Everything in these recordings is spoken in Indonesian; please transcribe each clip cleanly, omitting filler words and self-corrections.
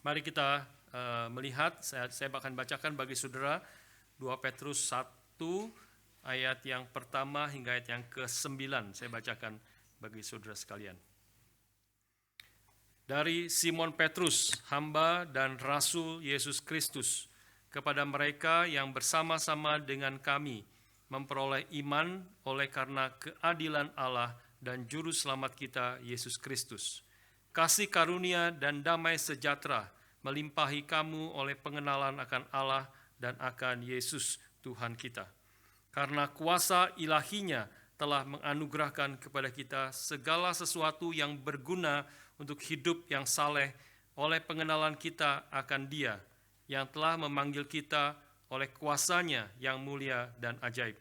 Mari kita melihat, saya akan bacakan bagi saudara 2 Petrus 1 ayat yang pertama hingga ayat yang ke-9. Saya bacakan bagi saudara sekalian. Dari Simon Petrus, hamba dan rasul Yesus Kristus, kepada mereka yang bersama-sama dengan kami memperoleh iman oleh karena keadilan Allah dan juru selamat kita Yesus Kristus. Kasih karunia dan damai sejahtera melimpahi kamu oleh pengenalan akan Allah dan akan Yesus Tuhan kita. Karena kuasa ilahinya telah menganugerahkan kepada kita segala sesuatu yang berguna untuk hidup yang saleh oleh pengenalan kita akan Dia yang telah memanggil kita oleh kuasanya yang mulia dan ajaib.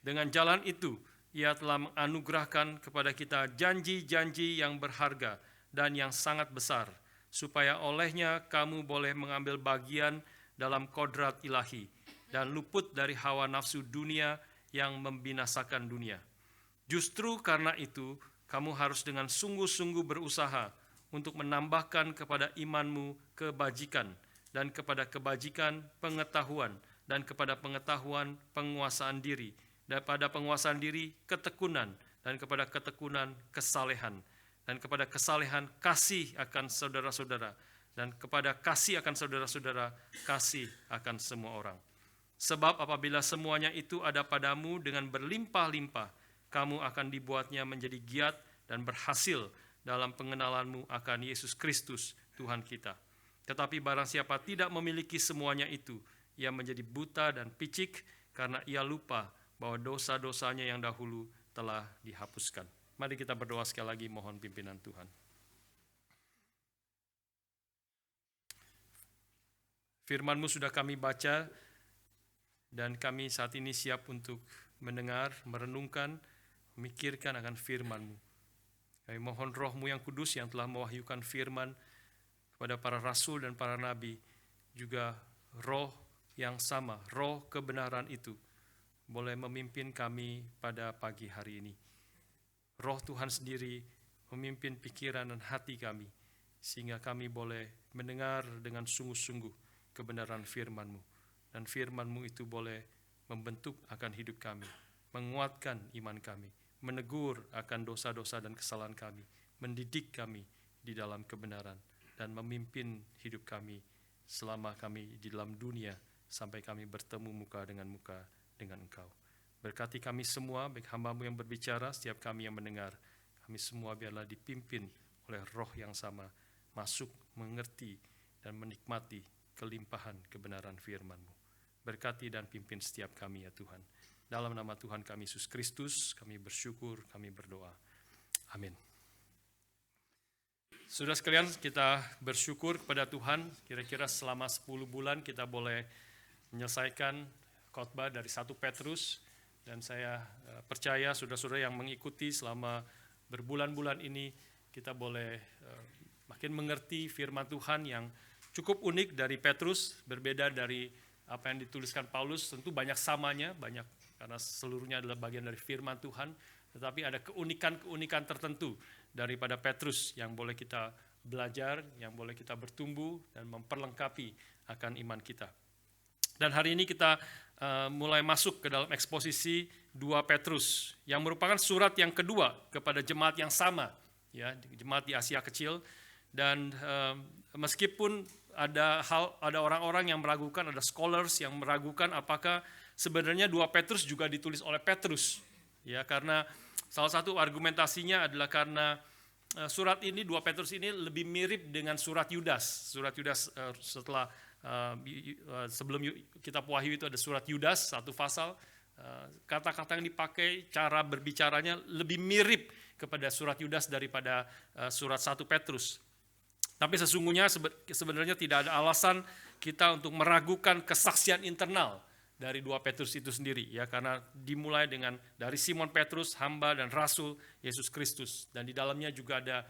Dengan jalan itu, Ia telah menganugerahkan kepada kita janji-janji yang berharga dan yang sangat besar, supaya olehnya kamu boleh mengambil bagian dalam kodrat ilahi dan luput dari hawa nafsu dunia yang membinasakan dunia. Justru karena itu, kamu harus dengan sungguh-sungguh berusaha untuk menambahkan kepada imanmu kebajikan, dan kepada kebajikan pengetahuan, dan kepada pengetahuan penguasaan diri, dan pada penguasaan diri ketekunan, dan kepada ketekunan kesalehan, dan kepada kesalehan kasih akan saudara-saudara, dan kepada kasih akan saudara-saudara kasih akan semua orang. Sebab apabila semuanya itu ada padamu dengan berlimpah-limpah, kamu akan dibuatnya menjadi giat dan berhasil dalam pengenalanmu akan Yesus Kristus Tuhan kita. Tetapi barang siapa tidak memiliki semuanya itu, ia menjadi buta dan picik karena ia lupa bahwa dosa-dosanya yang dahulu telah dihapuskan. Mari kita berdoa sekali lagi, mohon pimpinan Tuhan. Firman-Mu sudah kami baca, dan kami saat ini siap untuk mendengar, merenungkan, memikirkan akan firman-Mu. Kami mohon Roh-Mu yang kudus yang telah mewahyukan firman kepada para rasul dan para nabi, juga roh yang sama, roh kebenaran itu, boleh memimpin kami pada pagi hari ini. Roh Tuhan sendiri memimpin pikiran dan hati kami, sehingga kami boleh mendengar dengan sungguh-sungguh kebenaran firman-Mu. Dan firman-Mu itu boleh membentuk akan hidup kami, menguatkan iman kami, menegur akan dosa-dosa dan kesalahan kami, mendidik kami di dalam kebenaran, dan memimpin hidup kami selama kami di dalam dunia sampai kami bertemu muka dengan Engkau. Berkati kami semua, baik hamba-Mu yang berbicara, setiap kami yang mendengar, kami semua biarlah dipimpin oleh roh yang sama, masuk, mengerti, dan menikmati kelimpahan kebenaran firman-Mu. Berkati dan pimpin setiap kami ya Tuhan. Dalam nama Tuhan kami Yesus Kristus, kami bersyukur, kami berdoa. Amin. Saudara sekalian, kita bersyukur kepada Tuhan, kira-kira selama 10 bulan kita boleh menyelesaikan khotbah dari 1 Petrus, dan saya percaya saudara-saudara yang mengikuti selama berbulan-bulan ini, kita boleh makin mengerti firman Tuhan yang cukup unik dari Petrus, berbeda dari apa yang dituliskan Paulus. Tentu banyak samanya, banyak karena seluruhnya adalah bagian dari firman Tuhan, tetapi ada keunikan-keunikan tertentu daripada Petrus yang boleh kita belajar, yang boleh kita bertumbuh dan memperlengkapi akan iman kita. Dan hari ini kita mulai masuk ke dalam eksposisi 2 Petrus yang merupakan surat yang kedua kepada jemaat yang sama, ya, jemaat di Asia Kecil. Dan meskipun ada orang-orang yang meragukan, ada scholars yang meragukan apakah sebenarnya 2 Petrus juga ditulis oleh Petrus, ya, karena salah satu argumentasinya adalah karena surat ini, 2 Petrus ini lebih mirip dengan surat Yudas. Surat Yudas setelah sebelum kitab Wahyu itu ada surat Yudas, satu pasal. Kata-kata yang dipakai, cara berbicaranya lebih mirip kepada surat Yudas daripada surat 1 Petrus. Tapi sesungguhnya sebenarnya tidak ada alasan kita untuk meragukan kesaksian internal dari 2 Petrus itu sendiri, ya, karena dimulai dengan dari Simon Petrus, hamba dan rasul Yesus Kristus, dan di dalamnya juga ada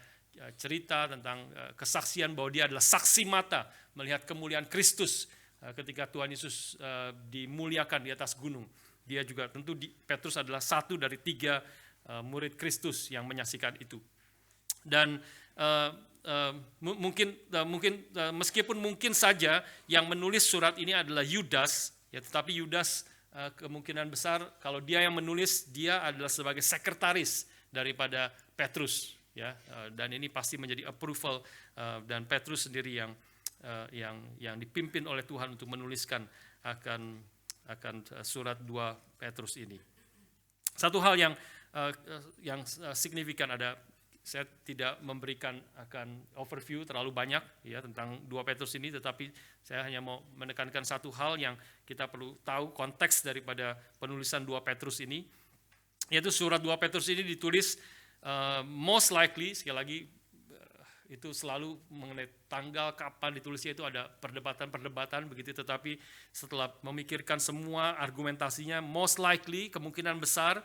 cerita tentang kesaksian bahwa dia adalah saksi mata melihat kemuliaan Kristus ketika Tuhan Yesus dimuliakan di atas gunung. Dia juga tentu Petrus adalah satu dari 3 murid Kristus yang menyaksikan itu. Dan meskipun mungkin saja yang menulis surat ini adalah Yudas, ya, tetapi Yudas kemungkinan besar kalau dia yang menulis, dia adalah sebagai sekretaris daripada Petrus, ya, dan ini pasti menjadi approval dan Petrus sendiri yang dipimpin oleh Tuhan untuk menuliskan akan surat 2 Petrus ini. Satu hal yang signifikan saya tidak memberikan akan overview terlalu banyak ya tentang 2 Petrus ini, tetapi saya hanya mau menekankan satu hal yang kita perlu tahu konteks daripada penulisan 2 Petrus ini, yaitu surat 2 Petrus ini ditulis most likely, sekali lagi itu selalu mengenai tanggal kapan ditulisnya itu ada perdebatan begitu, tetapi setelah memikirkan semua argumentasinya, most likely kemungkinan besar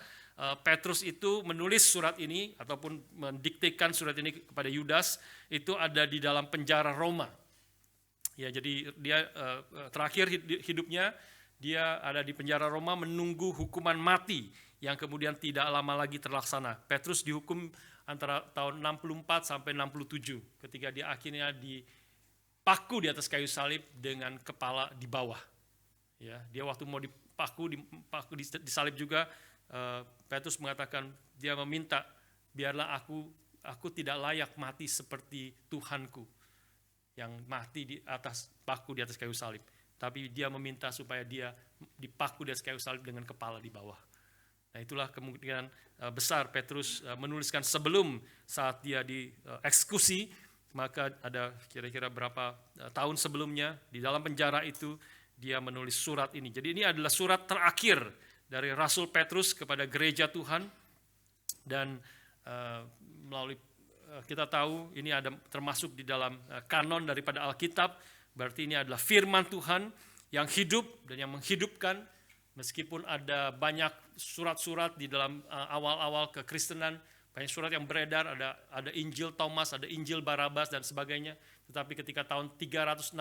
Petrus itu menulis surat ini ataupun mendiktekan surat ini kepada Yudas itu ada di dalam penjara Roma. Ya, jadi dia terakhir hidupnya dia ada di penjara Roma menunggu hukuman mati yang kemudian tidak lama lagi terlaksana. Petrus dihukum antara tahun 64 sampai 67 ketika dia akhirnya dipaku di atas kayu salib dengan kepala di bawah. Ya, dia waktu mau dipaku disalib juga, Petrus mengatakan, dia meminta, biarlah aku tidak layak mati seperti Tuhanku yang mati di atas kayu salib. Tapi dia meminta supaya dia dipaku di atas kayu salib dengan kepala di bawah. Nah, itulah kemungkinan besar Petrus menuliskan sebelum saat dia dieksekusi, maka ada kira-kira berapa tahun sebelumnya di dalam penjara itu dia menulis surat ini. Jadi ini adalah surat terakhir dari Rasul Petrus kepada gereja Tuhan, dan melalui kita tahu ini ada termasuk di dalam kanon daripada Alkitab, berarti ini adalah firman Tuhan yang hidup dan yang menghidupkan. Meskipun ada banyak surat-surat di dalam awal-awal kekristenan, banyak surat yang beredar, ada Injil Thomas, ada Injil Barabas dan sebagainya, tetapi ketika tahun 367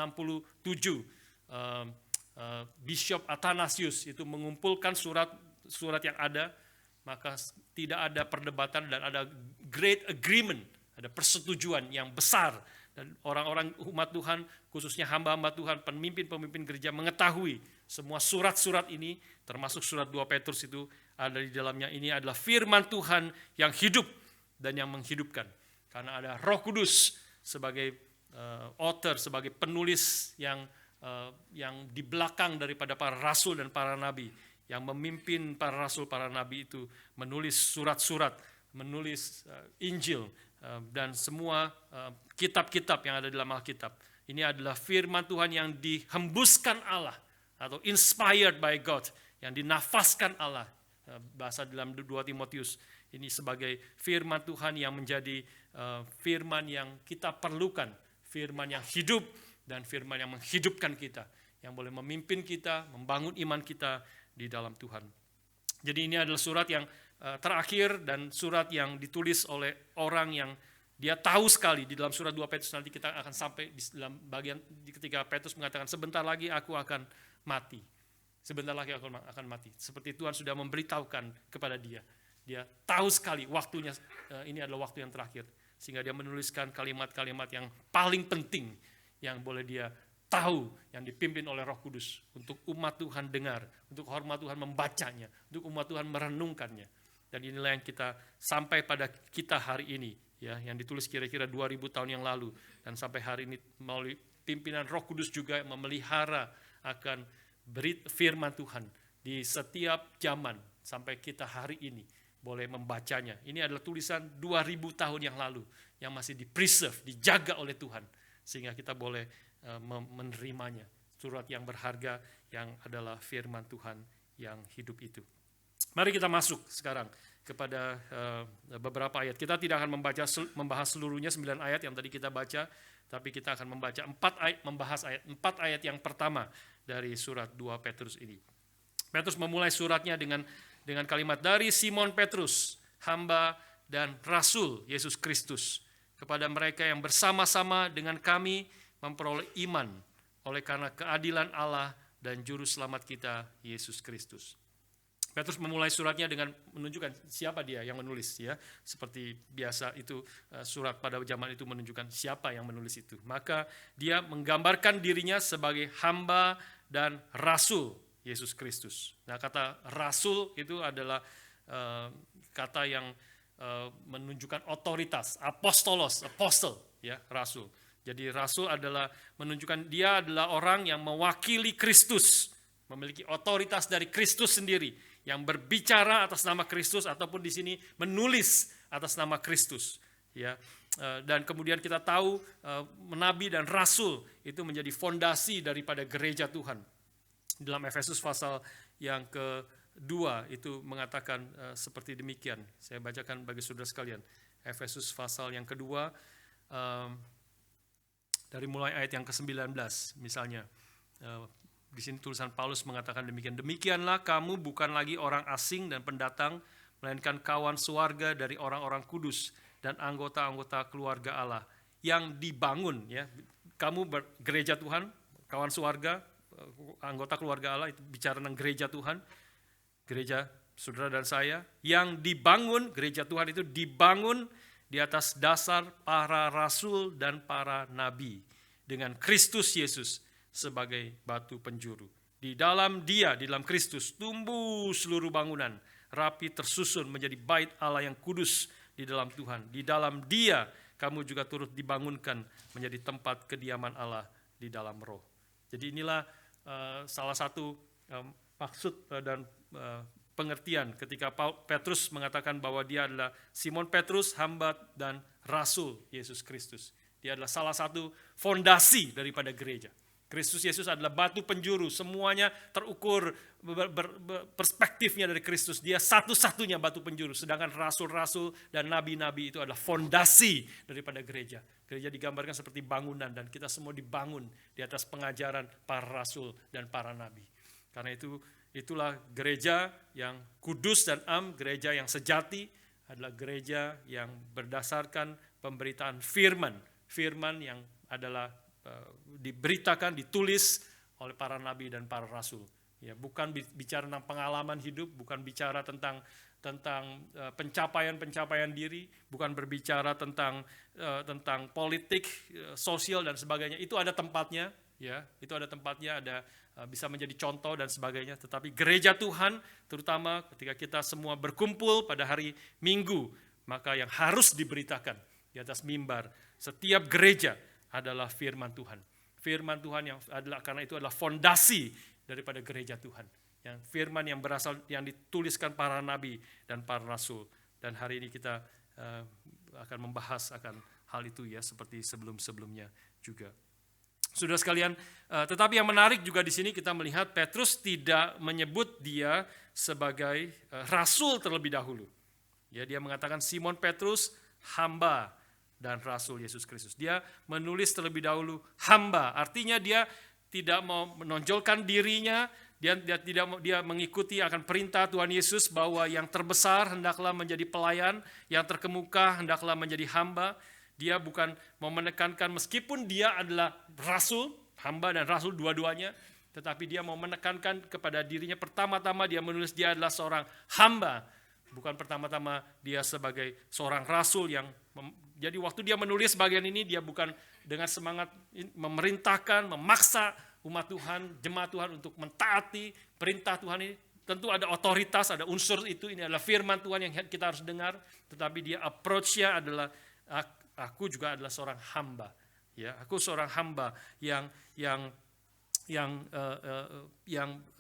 Bishop Athanasius itu mengumpulkan surat yang ada, maka tidak ada perdebatan dan ada great agreement, ada persetujuan yang besar, dan orang-orang umat Tuhan, khususnya hamba-hamba Tuhan, pemimpin-pemimpin gereja mengetahui semua surat-surat ini, termasuk surat 2 Petrus itu ada di dalamnya. Ini adalah firman Tuhan yang hidup dan yang menghidupkan, karena ada Roh Kudus sebagai author, sebagai penulis yang di belakang daripada para rasul dan para nabi, yang memimpin para rasul, para nabi itu menulis surat-surat, menulis Injil dan semua kitab-kitab yang ada dalam Alkitab. Ini adalah firman Tuhan yang dihembuskan Allah atau inspired by God, yang dinafaskan Allah, bahasa dalam 2 Timotius. Ini sebagai firman Tuhan yang menjadi firman yang kita perlukan, firman yang hidup dan firman yang menghidupkan kita, yang boleh memimpin kita, membangun iman kita di dalam Tuhan. Jadi ini adalah surat yang terakhir dan surat yang ditulis oleh orang yang dia tahu sekali. Di dalam surat 2 Petrus nanti kita akan sampai di dalam bagian ketika Petrus mengatakan, sebentar lagi aku akan mati. Sebentar lagi aku akan mati. Seperti Tuhan sudah memberitahukan kepada dia. Dia tahu sekali waktunya, ini adalah waktu yang terakhir. Sehingga dia menuliskan kalimat-kalimat yang paling penting yang boleh dia tahu, yang dipimpin oleh Roh Kudus untuk umat Tuhan dengar, untuk umat Tuhan membacanya, untuk umat Tuhan merenungkannya. Dan inilah yang kita sampai pada kita hari ini, ya, yang ditulis kira-kira 2000 tahun yang lalu, dan sampai hari ini melalui pimpinan Roh Kudus juga memelihara akan firman Tuhan di setiap zaman sampai kita hari ini boleh membacanya. Ini adalah tulisan 2000 tahun yang lalu yang masih di-preserve, dijaga oleh Tuhan, sehingga kita boleh menerimanya. Surat yang berharga yang adalah firman Tuhan yang hidup itu. Mari kita masuk sekarang kepada beberapa ayat. Kita tidak akan membahas seluruhnya 9 ayat yang tadi kita baca, tapi kita akan membaca 4 ayat yang pertama dari surat 2 Petrus ini. Petrus memulai suratnya dengan kalimat, dari Simon Petrus, hamba dan rasul Yesus Kristus, kepada mereka yang bersama-sama dengan kami memperoleh iman oleh karena keadilan Allah dan juru selamat kita Yesus Kristus. Petrus memulai suratnya dengan menunjukkan siapa dia yang menulis, ya. Seperti biasa itu surat pada zaman itu menunjukkan siapa yang menulis itu. Maka dia menggambarkan dirinya sebagai hamba dan rasul Yesus Kristus. Nah, kata rasul itu adalah kata yang menunjukkan otoritas, apostolos, apostle, ya, rasul. Jadi rasul adalah menunjukkan dia adalah orang yang mewakili Kristus, memiliki otoritas dari Kristus sendiri, yang berbicara atas nama Kristus ataupun di sini menulis atas nama Kristus, ya. Dan kemudian kita tahu nabi dan rasul itu menjadi fondasi daripada gereja Tuhan. Dalam Efesus pasal yang kedua itu mengatakan seperti demikian. Saya bacakan bagi saudara sekalian. Efesus pasal yang kedua dari mulai ayat yang ke-19 misalnya. Di sini tulisan Paulus mengatakan demikian. Demikianlah kamu bukan lagi orang asing dan pendatang, melainkan kawan suarga dari orang-orang kudus dan anggota-anggota keluarga Allah yang dibangun, ya. Kamu gereja Tuhan, kawan suarga, anggota keluarga Allah, itu bicara tentang gereja Tuhan, gereja saudara dan saya, yang dibangun, gereja Tuhan itu dibangun di atas dasar para rasul dan para nabi dengan Kristus Yesus sebagai batu penjuru. Di dalam dia, di dalam Kristus, tumbuh seluruh bangunan, rapi tersusun menjadi bait Allah yang kudus di dalam Tuhan. Di dalam dia, kamu juga turut dibangunkan menjadi tempat kediaman Allah di dalam roh. Jadi inilah salah satu maksud dan pengertian ketika Petrus mengatakan bahwa dia adalah Simon Petrus, hamba dan rasul Yesus Kristus. Dia adalah salah satu fondasi daripada gereja. Kristus Yesus adalah batu penjuru, semuanya terukur perspektifnya dari Kristus. Dia satu-satunya batu penjuru, sedangkan rasul-rasul dan nabi-nabi itu adalah fondasi daripada gereja. Gereja digambarkan seperti bangunan dan kita semua dibangun di atas pengajaran para rasul dan para nabi. Karena itulah gereja yang kudus dan gereja yang sejati adalah gereja yang berdasarkan pemberitaan firman yang adalah diberitakan, ditulis oleh para nabi dan para rasul. Ya, bukan bicara tentang pengalaman hidup, bukan bicara tentang pencapaian diri, bukan berbicara tentang politik, sosial dan sebagainya. Itu ada tempatnya, ya. Itu ada tempatnya, bisa menjadi contoh dan sebagainya. Tetapi gereja Tuhan, terutama ketika kita semua berkumpul pada hari Minggu, maka yang harus diberitakan di atas mimbar setiap gereja adalah firman Tuhan. Firman Tuhan karena itu adalah fondasi daripada gereja Tuhan. Yang firman yang dituliskan para nabi dan para rasul. Dan hari ini kita akan membahas akan hal itu, ya, seperti sebelum-sebelumnya juga. Saudara sekalian, tetapi yang menarik juga di sini kita melihat Petrus tidak menyebut dia sebagai rasul terlebih dahulu. Ya, dia mengatakan Simon Petrus, hamba dan rasul Yesus Kristus. Dia menulis terlebih dahulu hamba, artinya dia tidak mau menonjolkan dirinya, dia mengikuti akan perintah Tuhan Yesus bahwa yang terbesar hendaklah menjadi pelayan, yang terkemuka hendaklah menjadi hamba. Dia bukan mau menekankan meskipun dia adalah rasul, hamba dan rasul dua-duanya, tetapi dia mau menekankan kepada dirinya pertama-tama dia menulis dia adalah seorang hamba, bukan pertama-tama dia sebagai seorang rasul yang jadi waktu dia menulis bagian ini dia bukan dengan semangat memerintahkan, memaksa umat Tuhan, jemaat Tuhan untuk mentaati perintah Tuhan ini. Tentu ada otoritas, ada unsur itu, ini adalah firman Tuhan yang kita harus dengar, tetapi dia approach-nya adalah aku juga adalah seorang hamba. Ya, aku seorang hamba yang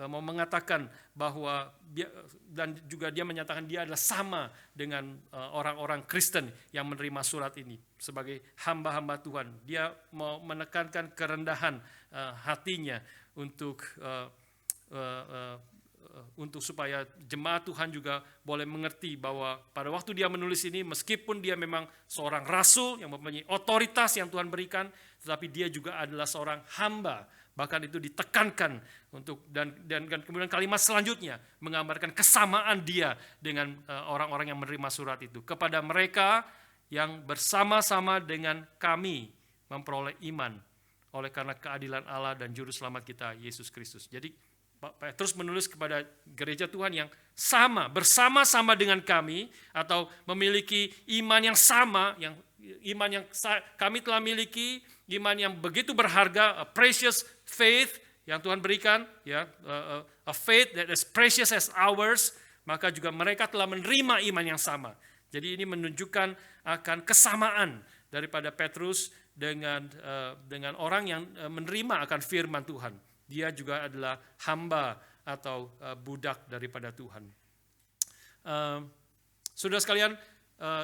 mau mengatakan bahwa dan juga dia menyatakan dia adalah sama dengan orang-orang Kristen yang menerima surat ini sebagai hamba-hamba Tuhan. Dia mau menekankan kerendahan hatinya untuk supaya jemaat Tuhan juga boleh mengerti bahwa pada waktu dia menulis ini, meskipun dia memang seorang rasul yang mempunyai otoritas yang Tuhan berikan, tetapi dia juga adalah seorang hamba. Bahkan itu ditekankan dan kemudian kalimat selanjutnya menggambarkan kesamaan dia dengan orang-orang yang menerima surat itu. Kepada mereka yang bersama-sama dengan kami memperoleh iman oleh karena keadilan Allah dan juru selamat kita Yesus Kristus. Jadi Petrus menulis kepada gereja Tuhan yang sama, bersama-sama dengan kami, atau memiliki iman yang sama, iman yang kami telah miliki, iman yang begitu berharga, a precious faith yang Tuhan berikan, ya, a faith that is precious as ours, maka juga mereka telah menerima iman yang sama. Jadi ini menunjukkan akan kesamaan daripada Petrus dengan orang yang menerima akan firman Tuhan. Dia juga adalah hamba atau budak daripada Tuhan. Saudara sekalian,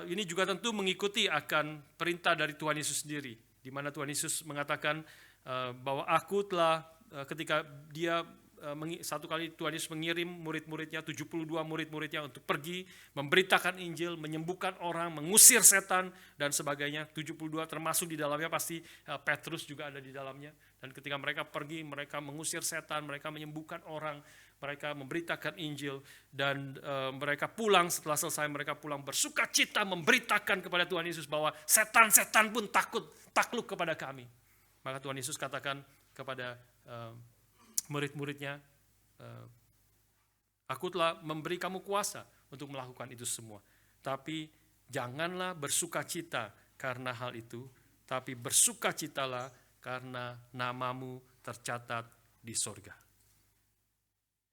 ini juga tentu mengikuti akan perintah dari Tuhan Yesus sendiri, di mana Tuhan Yesus mengatakan bahwa aku telah, ketika dia satu kali Tuhan Yesus mengirim murid-muridnya, 72 murid-muridnya untuk pergi memberitakan Injil, menyembuhkan orang, mengusir setan dan sebagainya. 72 termasuk di dalamnya pasti Petrus juga ada di dalamnya. Dan ketika mereka pergi, mereka mengusir setan, mereka menyembuhkan orang, mereka memberitakan Injil, dan mereka pulang. Setelah selesai mereka pulang bersukacita memberitakan kepada Tuhan Yesus bahwa setan-setan pun takluk kepada kami. Maka Tuhan Yesus katakan kepada murid-muridnya, aku telah memberi kamu kuasa untuk melakukan itu semua. Tapi janganlah bersukacita karena hal itu, tapi bersukacitalah karena namamu tercatat di sorga.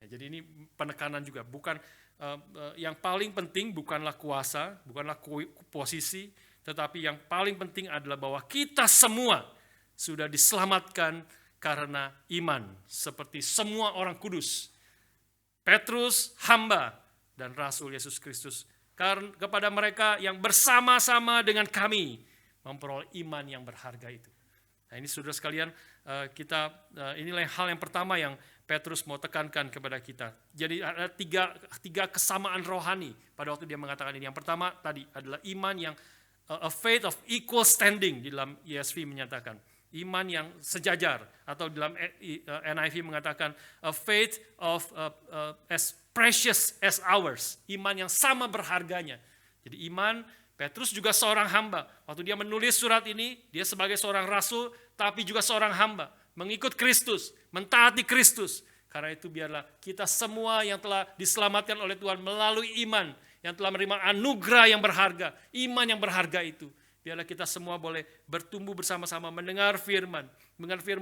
Ya, jadi ini penekanan juga, bukan yang paling penting bukanlah kuasa, bukanlah posisi, tetapi yang paling penting adalah bahwa kita semua sudah diselamatkan karena iman, seperti semua orang kudus. Petrus, hamba dan Rasul Yesus Kristus, kepada mereka yang bersama-sama dengan kami memperoleh iman yang berharga itu. Nah, ini saudara sekalian, inilah hal yang pertama yang Petrus mau tekankan kepada kita. Jadi ada tiga kesamaan rohani pada waktu dia mengatakan ini. Yang pertama tadi adalah iman yang a faith of equal standing, di dalam ESV menyatakan. Iman yang sejajar, atau dalam NIV mengatakan a faith of as precious as ours, iman yang sama berharganya. Jadi iman, Petrus juga seorang hamba. Waktu dia menulis surat ini, dia sebagai seorang rasul, tapi juga seorang hamba, mengikut Kristus, mentaati Kristus. Karena itu biarlah kita semua yang telah diselamatkan oleh Tuhan melalui iman, yang telah menerima anugerah yang berharga, iman yang berharga itu. Biarlah kita semua boleh bertumbuh bersama-sama mendengar firman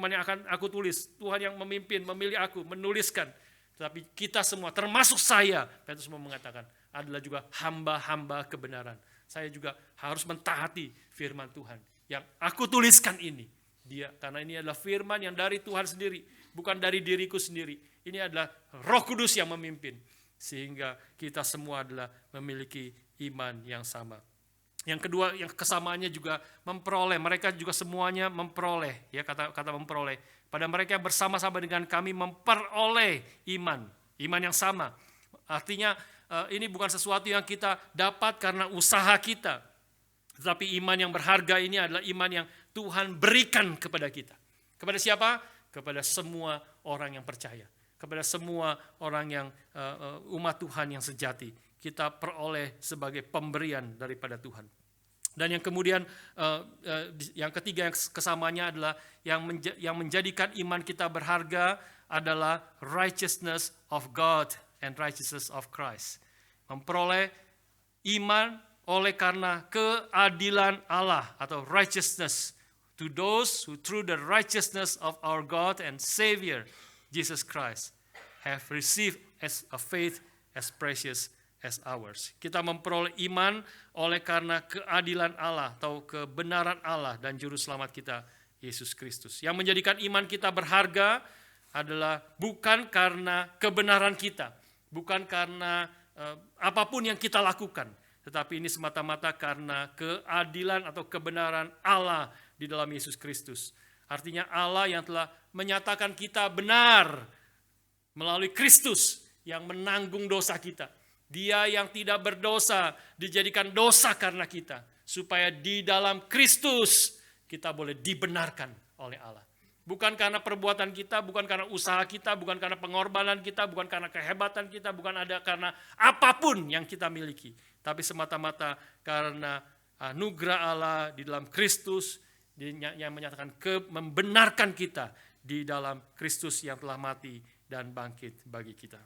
yang akan aku tulis. Tuhan yang memimpin, memilih aku, menuliskan. Tetapi kita semua, termasuk saya, Petrus mau mengatakan, adalah juga hamba-hamba kebenaran. Saya juga harus mentaati firman Tuhan yang aku tuliskan ini. Karena ini adalah firman yang dari Tuhan sendiri, bukan dari diriku sendiri. Ini adalah Roh Kudus yang memimpin. Sehingga kita semua adalah memiliki iman yang sama. Yang kedua, yang kesamaannya juga memperoleh. Mereka juga semuanya memperoleh, ya, kata memperoleh. Pada mereka yang bersama-sama dengan kami memperoleh iman yang sama. Artinya ini bukan sesuatu yang kita dapat karena usaha kita. Tetapi iman yang berharga ini adalah iman yang Tuhan berikan kepada kita. Kepada siapa? Kepada semua orang yang percaya. Kepada semua orang yang umat Tuhan yang sejati. Kita peroleh sebagai pemberian daripada Tuhan. Dan yang kemudian yang ketiga yang kesamanya adalah yang menjadikan iman kita berharga adalah righteousness of God and righteousness of Christ. Memperoleh iman oleh karena keadilan Allah atau righteousness to those who through the righteousness of our God and Savior Jesus Christ have received as a faith as precious as ours. Kita memperoleh iman oleh karena keadilan Allah atau kebenaran Allah dan juru selamat kita Yesus Kristus. Yang menjadikan iman kita berharga adalah bukan karena kebenaran kita, bukan karena apapun yang kita lakukan, tetapi ini semata-mata karena keadilan atau kebenaran Allah di dalam Yesus Kristus. Artinya Allah yang telah menyatakan kita benar melalui Kristus yang menanggung dosa kita. Dia yang tidak berdosa dijadikan dosa karena kita, supaya di dalam Kristus kita boleh dibenarkan oleh Allah. Bukan karena perbuatan kita, bukan karena usaha kita, bukan karena pengorbanan kita, bukan karena kehebatan kita, bukan ada karena apapun yang kita miliki, tapi semata-mata karena anugerah Allah di dalam Kristus yang menyatakan membenarkan kita di dalam Kristus yang telah mati dan bangkit bagi kita.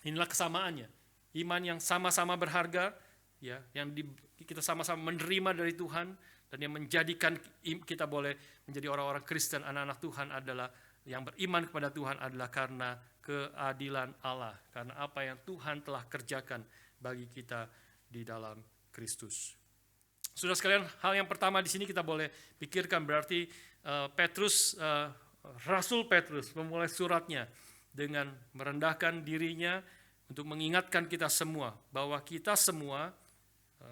Inilah kesamaannya. Iman yang sama-sama berharga, ya, yang kita sama-sama menerima dari Tuhan, dan yang menjadikan kita boleh menjadi orang-orang Kristen, anak-anak Tuhan adalah yang beriman kepada Tuhan adalah karena keadilan Allah, karena apa yang Tuhan telah kerjakan bagi kita di dalam Kristus. Saudara sekalian, hal yang pertama di sini kita boleh pikirkan berarti Rasul Petrus memulai suratnya dengan merendahkan dirinya untuk mengingatkan kita semua bahwa kita semua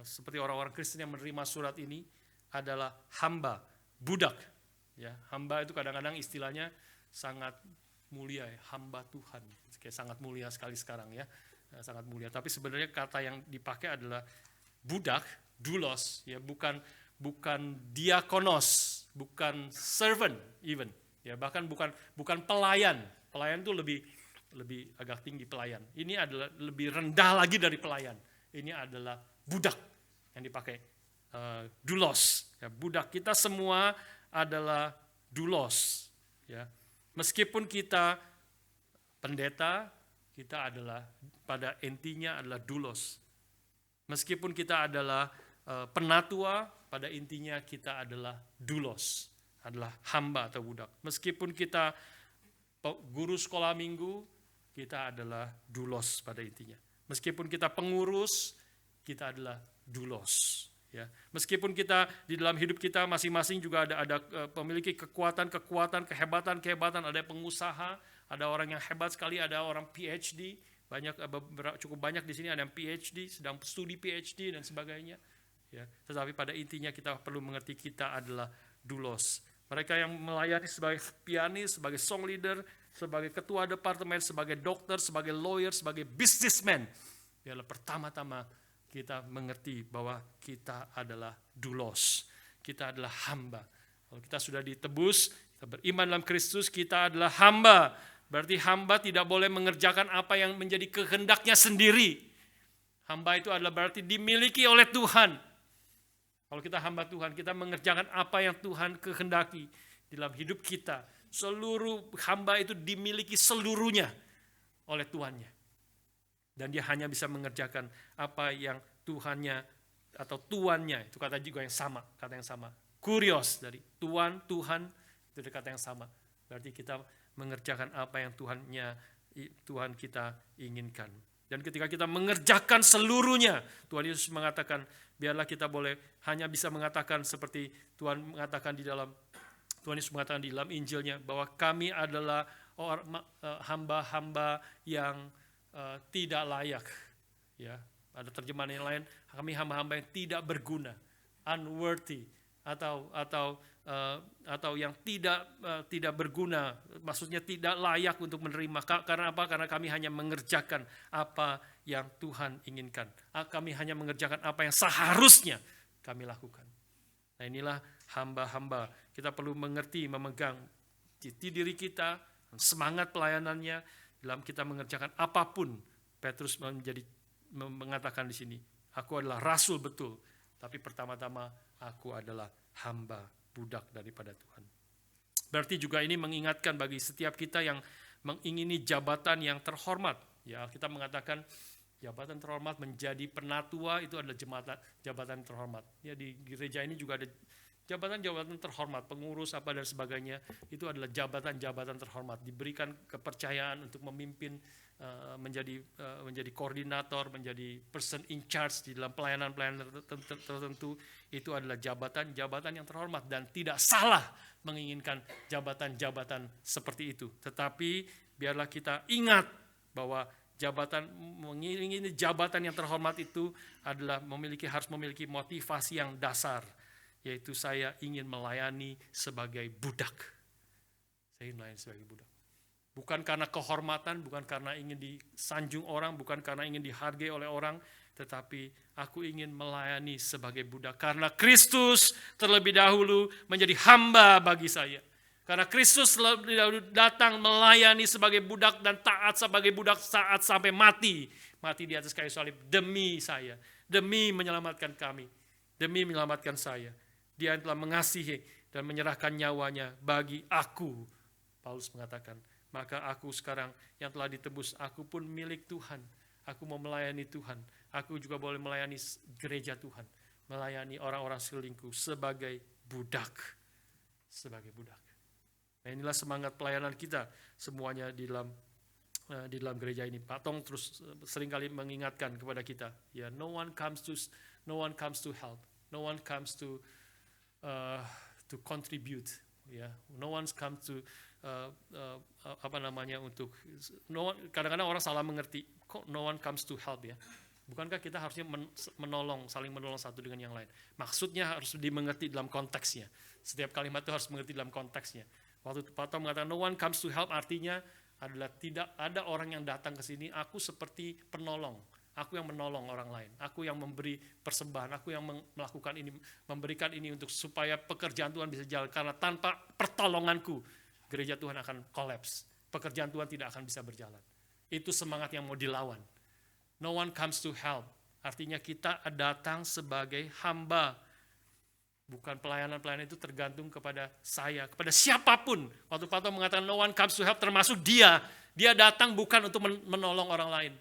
seperti orang-orang Kristen yang menerima surat ini adalah hamba, budak. Ya, hamba itu kadang-kadang istilahnya sangat mulia, ya, hamba Tuhan. Kayak sangat mulia sekali sekarang ya, sangat mulia. Tapi sebenarnya kata yang dipakai adalah budak, doulos, ya, bukan diakonos, bukan servant even, ya, bahkan bukan pelayan. Pelayan itu lebih agak tinggi pelayan. Ini adalah lebih rendah lagi dari pelayan. Ini adalah budak yang dipakai, doulos. Ya, budak kita semua adalah doulos. Ya, meskipun kita pendeta, kita adalah pada intinya adalah doulos. Meskipun kita adalah penatua, pada intinya kita adalah doulos, adalah hamba atau budak. Meskipun kita guru sekolah minggu, kita adalah doulos pada intinya. Meskipun kita pengurus, kita adalah doulos. Ya, meskipun kita di dalam hidup kita masing-masing juga ada memiliki kekuatan, kehebatan, ada pengusaha, ada orang yang hebat sekali, ada orang PhD, cukup banyak di sini ada yang PhD, sedang studi PhD dan sebagainya. Ya, tetapi pada intinya kita perlu mengerti kita adalah doulos. Mereka yang melayani sebagai pianis, sebagai song leader, sebagai ketua departemen, sebagai dokter, sebagai lawyer, sebagai businessman. Biarlah pertama-tama kita mengerti bahwa kita adalah doulos. Kita adalah hamba. Kalau kita sudah ditebus, kita beriman dalam Kristus, kita adalah hamba. Berarti hamba tidak boleh mengerjakan apa yang menjadi kehendaknya sendiri. Hamba itu adalah berarti dimiliki oleh Tuhan. Kalau kita hamba Tuhan, kita mengerjakan apa yang Tuhan kehendaki dalam hidup kita. Seluruh hamba itu dimiliki seluruhnya oleh Tuhannya. Dan dia hanya bisa mengerjakan apa yang Tuhannya atau tuannya, itu kata juga yang sama, kata yang sama. Kurios dari Tuhan, itu kata yang sama. Berarti kita mengerjakan apa yang Tuhan kita inginkan. Dan ketika kita mengerjakan seluruhnya, Tuhan Yesus mengatakan, biarlah kita boleh hanya bisa mengatakan seperti Tuhan Yesus mengatakan di dalam Injilnya, bahwa kami adalah hamba-hamba yang tidak layak. Ya, ada terjemahan yang lain, kami hamba-hamba yang tidak berguna, unworthy, atau yang tidak berguna, maksudnya tidak layak untuk menerima. Karena apa? Karena kami hanya mengerjakan apa yang Tuhan inginkan. Kami hanya mengerjakan apa yang seharusnya kami lakukan. Nah, inilah hamba-hamba. Kita perlu mengerti, memegang jati diri kita, semangat pelayanannya dalam kita mengerjakan apapun. Petrus mengatakan di sini, aku adalah rasul betul, tapi pertama-tama aku adalah hamba, budak daripada Tuhan. Berarti juga ini mengingatkan bagi setiap kita yang mengingini jabatan yang terhormat. Ya, kita mengatakan jabatan terhormat menjadi penatua itu adalah jabatan terhormat. Ya, di gereja ini juga ada jabatan-jabatan terhormat, pengurus apa dan sebagainya, itu adalah jabatan-jabatan terhormat. Diberikan kepercayaan untuk memimpin, menjadi koordinator, menjadi person in charge di dalam pelayanan-pelayanan tertentu. Itu adalah jabatan-jabatan yang terhormat dan tidak salah menginginkan jabatan-jabatan seperti itu. Tetapi biarlah kita ingat bahwa mengingini jabatan yang terhormat itu adalah harus memiliki motivasi yang dasar, yaitu saya ingin melayani sebagai budak. Saya ingin melayani sebagai budak. Bukan karena kehormatan, bukan karena ingin disanjung orang, bukan karena ingin dihargai oleh orang, tetapi aku ingin melayani sebagai budak. Karena Kristus terlebih dahulu menjadi hamba bagi saya. Karena Kristus terlebih dahulu datang melayani sebagai budak dan taat sebagai budak saat sampai mati. Mati di atas kayu salib demi saya, demi menyelamatkan kami, demi menyelamatkan saya. Dia telah mengasihi dan menyerahkan nyawanya bagi aku. Paulus mengatakan, Maka aku sekarang yang telah ditebus, aku pun milik Tuhan. Aku mau melayani Tuhan. Aku juga boleh melayani gereja Tuhan. Melayani orang-orang sekelilingku sebagai budak. Sebagai budak. Nah, inilah semangat pelayanan kita semuanya di dalam gereja ini. Pak Tong terus seringkali mengingatkan kepada kita, ya, no one comes to help, no one comes to contribute, ya, no one comes to kadang-kadang orang salah mengerti, kok no one comes to help, ya. Bukankah kita harusnya saling menolong satu dengan yang lain? Maksudnya harus dimengerti dalam konteksnya. Setiap kalimat itu harus mengerti dalam konteksnya. Waktu Pak Tom mengatakan no one comes to help, artinya adalah tidak ada orang yang datang ke sini, aku seperti penolong. Aku yang menolong orang lain. Aku yang memberi persembahan. Aku yang melakukan ini, memberikan ini untuk supaya pekerjaan Tuhan bisa jalan. Karena tanpa pertolonganku, gereja Tuhan akan kolaps. Pekerjaan Tuhan tidak akan bisa berjalan. Itu semangat yang mau dilawan. No one comes to help. Artinya kita datang sebagai hamba. Bukan pelayanan itu tergantung kepada saya, kepada siapapun. Waktu Pak Tom mengatakan no one comes to help, termasuk dia. Dia datang bukan untuk menolong orang lain.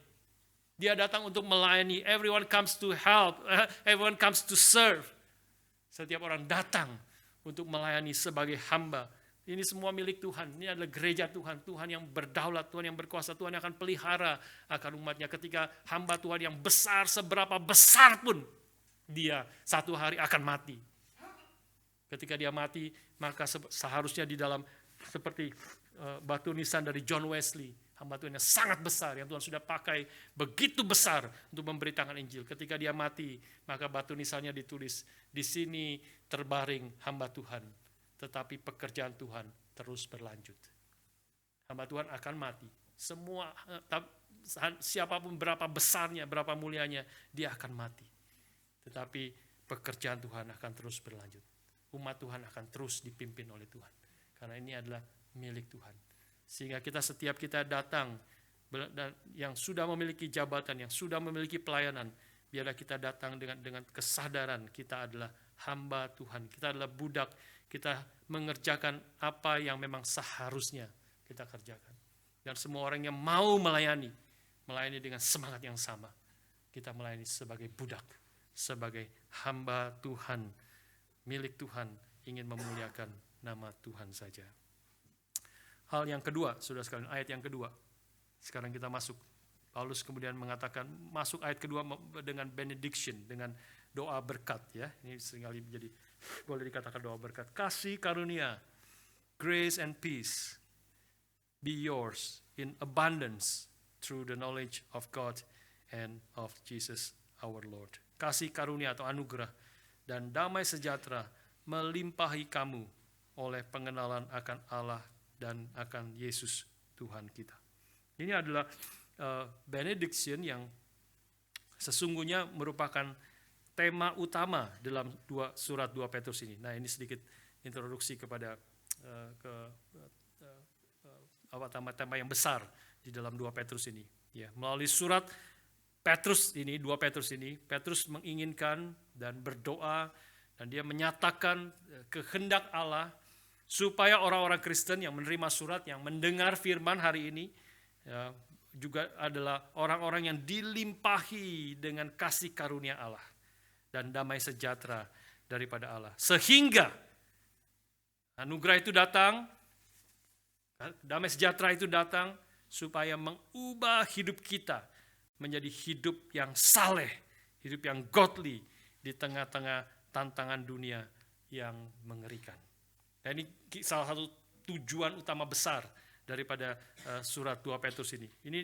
Dia datang untuk melayani. Everyone comes to help. Everyone comes to serve. Setiap orang datang untuk melayani sebagai hamba. Ini semua milik Tuhan. Ini adalah gereja Tuhan. Tuhan yang berdaulat, Tuhan yang berkuasa. Tuhan yang akan pelihara akan umatnya. Ketika hamba Tuhan yang besar, seberapa besar pun dia satu hari akan mati. Ketika dia mati, maka seharusnya di dalam seperti batu nisan dari John Wesley, hamba Tuhan yang sangat besar, yang Tuhan sudah pakai begitu besar untuk memberitakan Injil. Ketika dia mati, maka batu nisannya ditulis, di sini terbaring hamba Tuhan, tetapi pekerjaan Tuhan terus berlanjut. Hamba Tuhan akan mati. Semua, siapapun berapa besarnya, berapa mulianya, dia akan mati. Tetapi pekerjaan Tuhan akan terus berlanjut. Umat Tuhan akan terus dipimpin oleh Tuhan. Karena ini adalah milik Tuhan. Sehingga setiap kita datang, yang sudah memiliki jabatan, yang sudah memiliki pelayanan, biarlah kita datang dengan kesadaran kita adalah hamba Tuhan. Kita adalah budak. Kita mengerjakan apa yang memang seharusnya kita kerjakan. Dan semua orang yang mau melayani dengan semangat yang sama. Kita melayani sebagai budak, sebagai hamba Tuhan. Milik Tuhan, ingin memuliakan nama Tuhan saja. Hal yang kedua, saudara sekalian, ayat yang kedua. Sekarang kita masuk. Paulus kemudian mengatakan, masuk ayat kedua dengan benediction, dengan doa berkat. Ya, ini seringkali boleh dikatakan doa berkat. Kasih karunia, grace and peace be yours in abundance through the knowledge of God and of Jesus our Lord. Kasih karunia atau anugerah dan damai sejahtera melimpahi kamu oleh pengenalan akan Allah dan akan Yesus Tuhan kita. Ini adalah benediction yang sesungguhnya merupakan tema utama dalam surat 2 Petrus ini. Nah, ini sedikit introduksi kepada tema yang besar di dalam 2 Petrus ini. Ya, melalui surat Petrus ini, 2 Petrus ini, Petrus menginginkan dan berdoa dan dia menyatakan kehendak Allah supaya orang-orang Kristen yang menerima surat, yang mendengar firman hari ini, ya, juga adalah orang-orang yang dilimpahi dengan kasih karunia Allah dan damai sejahtera daripada Allah. Sehingga anugerah itu datang, damai sejahtera itu datang supaya mengubah hidup kita menjadi hidup yang saleh, hidup yang godly di tengah-tengah tantangan dunia yang mengerikan. Dan ini salah satu tujuan utama besar daripada surat 2 Petrus ini. Ini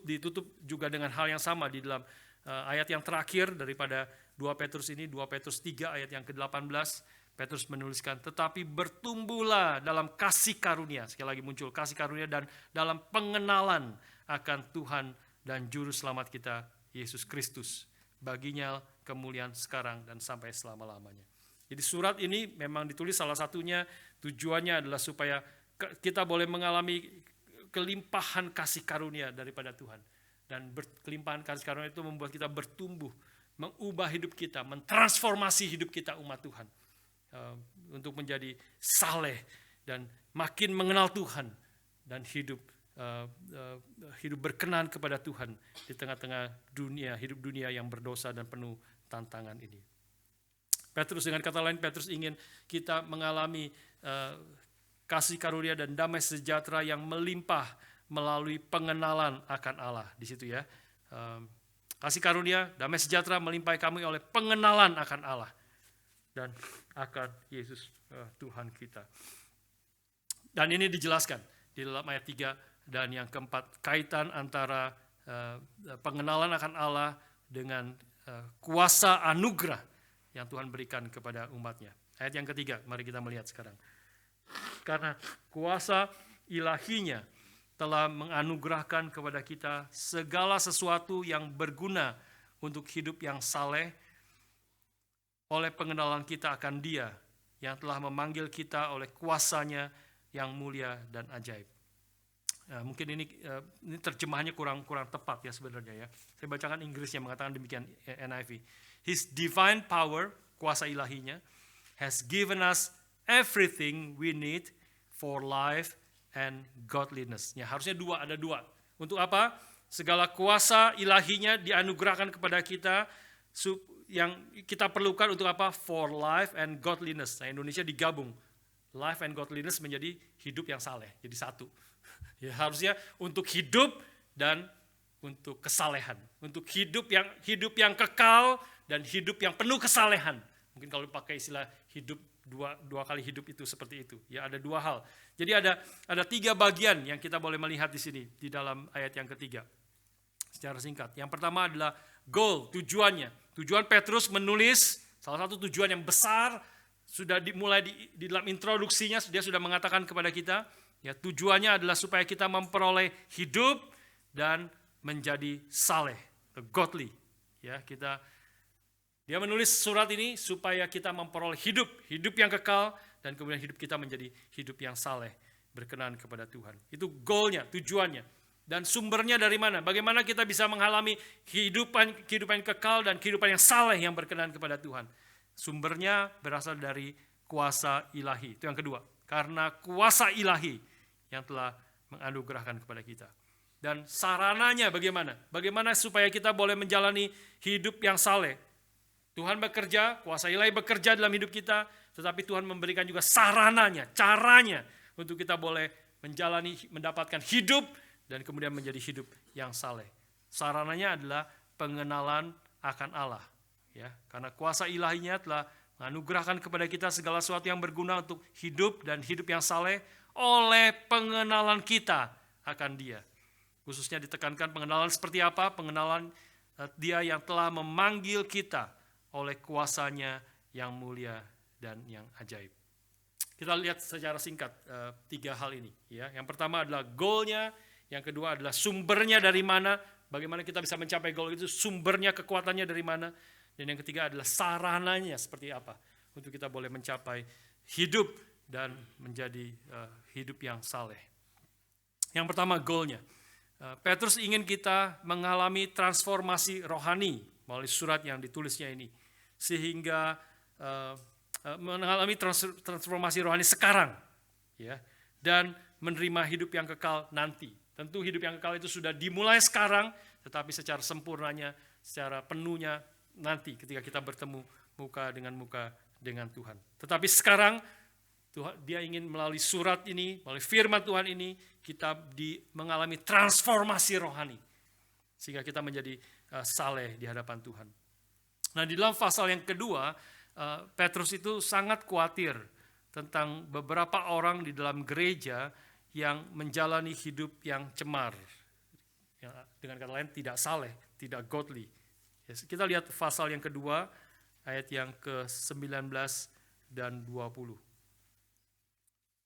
ditutup juga dengan hal yang sama di dalam ayat yang terakhir daripada 2 Petrus ini, 2 Petrus 3 ayat yang ke-18. Petrus menuliskan, tetapi bertumbuhlah dalam kasih karunia. Sekali lagi muncul kasih karunia dan dalam pengenalan akan Tuhan dan Juru Selamat kita, Yesus Kristus. Baginya kemuliaan sekarang dan sampai selama-lamanya. Jadi surat ini memang ditulis salah satunya tujuannya adalah supaya kita boleh mengalami kelimpahan kasih karunia daripada Tuhan. Dan kelimpahan kasih karunia itu membuat kita bertumbuh, mengubah hidup kita, mentransformasi hidup kita umat Tuhan. Untuk menjadi saleh dan makin mengenal Tuhan dan hidup berkenan kepada Tuhan di tengah-tengah hidup dunia yang berdosa dan penuh tantangan ini. Petrus, dengan kata lain, Petrus ingin kita mengalami kasih karunia dan damai sejahtera yang melimpah melalui pengenalan akan Allah. Di situ ya, kasih karunia, damai sejahtera melimpahi kami oleh pengenalan akan Allah dan akan Yesus Tuhan kita. Dan ini dijelaskan di dalam ayat 3 dan yang keempat, kaitan antara pengenalan akan Allah dengan kuasa anugerah yang Tuhan berikan kepada umatnya. Ayat yang ketiga, mari kita melihat sekarang. Karena kuasa ilahinya telah menganugerahkan kepada kita segala sesuatu yang berguna untuk hidup yang saleh oleh pengenalan kita akan Dia yang telah memanggil kita oleh kuasanya yang mulia dan ajaib. Mungkin ini terjemahannya kurang tepat ya sebenarnya ya. Saya bacakan Inggrisnya mengatakan demikian, NIV. His divine power, kuasa ilahinya, has given us everything we need for life and godliness. Ya, harusnya ada dua. Untuk apa? Segala kuasa ilahinya dianugerahkan kepada kita yang kita perlukan untuk apa? For life and godliness. Nah, Indonesia digabung. Life and godliness menjadi hidup yang saleh, jadi satu. Ya, harusnya untuk hidup dan untuk kesalehan, untuk hidup yang kekal dan hidup yang penuh kesalehan. Mungkin kalau pakai istilah hidup dua kali hidup itu seperti itu. Ya, ada dua hal. Jadi ada tiga bagian yang kita boleh melihat di sini di dalam ayat yang ketiga. Secara singkat. Yang pertama adalah goal, tujuannya. Tujuan Petrus menulis salah satu tujuan yang besar sudah dimulai di dalam introduksinya, dia sudah mengatakan kepada kita. Ya, tujuannya adalah supaya kita memperoleh hidup dan menjadi saleh, godly. Ya, dia menulis surat ini supaya kita memperoleh hidup yang kekal dan kemudian hidup kita menjadi hidup yang saleh, berkenan kepada Tuhan. Itu goalnya, tujuannya. Dan sumbernya dari mana? Bagaimana kita bisa mengalami kehidupan kekal dan kehidupan yang saleh yang berkenan kepada Tuhan? Sumbernya berasal dari kuasa ilahi. Itu yang kedua. Karena kuasa ilahi yang telah menganugerahkan kepada kita. Dan sarananya bagaimana? Bagaimana supaya kita boleh menjalani hidup yang saleh? Tuhan bekerja, kuasa ilahi bekerja dalam hidup kita, tetapi Tuhan memberikan juga sarananya, caranya untuk kita boleh mendapatkan hidup dan kemudian menjadi hidup yang saleh. Sarananya adalah pengenalan akan Allah. Ya, karena kuasa ilahinya telah menganugerahkan kepada kita segala sesuatu yang berguna untuk hidup dan hidup yang saleh oleh pengenalan kita akan Dia. Khususnya ditekankan pengenalan seperti apa? Pengenalan Dia yang telah memanggil kita oleh kuasanya yang mulia dan yang ajaib. Kita lihat secara singkat tiga hal ini. Ya. Yang pertama adalah goalnya, yang kedua adalah sumbernya dari mana, bagaimana kita bisa mencapai goal itu, sumbernya, kekuatannya dari mana, dan yang ketiga adalah sarananya seperti apa untuk kita boleh mencapai hidup dan menjadi hidup yang saleh. Yang pertama goalnya. Petrus ingin kita mengalami transformasi rohani melalui surat yang ditulisnya ini. Sehingga mengalami transformasi rohani sekarang. Ya, dan menerima hidup yang kekal nanti. Tentu hidup yang kekal itu sudah dimulai sekarang, tetapi secara sempurnanya, secara penuhnya nanti ketika kita bertemu muka dengan Tuhan. Tetapi sekarang Dia ingin melalui surat ini, melalui firman Tuhan ini, kita mengalami transformasi rohani. Sehingga kita menjadi saleh di hadapan Tuhan. Nah, di dalam pasal yang kedua, Petrus itu sangat khawatir tentang beberapa orang di dalam gereja yang menjalani hidup yang cemar. Yang dengan kata lain tidak saleh, tidak godly. Kita lihat pasal yang kedua, ayat yang ke-19 dan 20.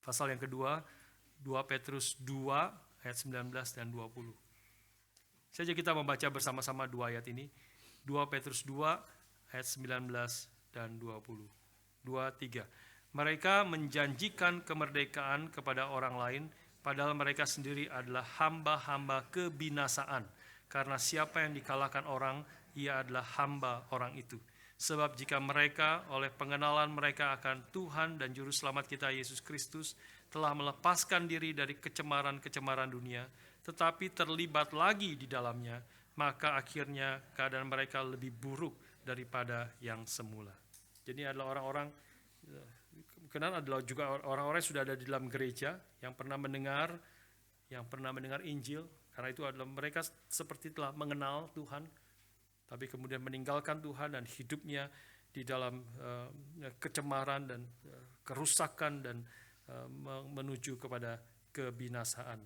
Pasal yang kedua, 2 Petrus 2, ayat 19 dan 20. Saja kita membaca bersama-sama dua ayat ini. 2 Petrus 2, ayat 19 dan 20. 2-3. Mereka menjanjikan kemerdekaan kepada orang lain, padahal mereka sendiri adalah hamba-hamba kebinasaan. Karena siapa yang dikalahkan orang, ia adalah hamba orang itu. Sebab jika mereka oleh pengenalan mereka akan Tuhan dan Juru Selamat kita Yesus Kristus telah melepaskan diri dari kecemaran-kecemaran dunia, tetapi terlibat lagi di dalamnya, maka akhirnya keadaan mereka lebih buruk daripada yang semula. Jadi adalah orang-orang, kenal adalah juga orang-orang yang sudah ada di dalam gereja, yang pernah mendengar Injil, karena itu adalah mereka seperti telah mengenal Tuhan, tapi kemudian meninggalkan Tuhan dan hidupnya di dalam kecemaran dan kerusakan dan menuju kepada kebinasaan.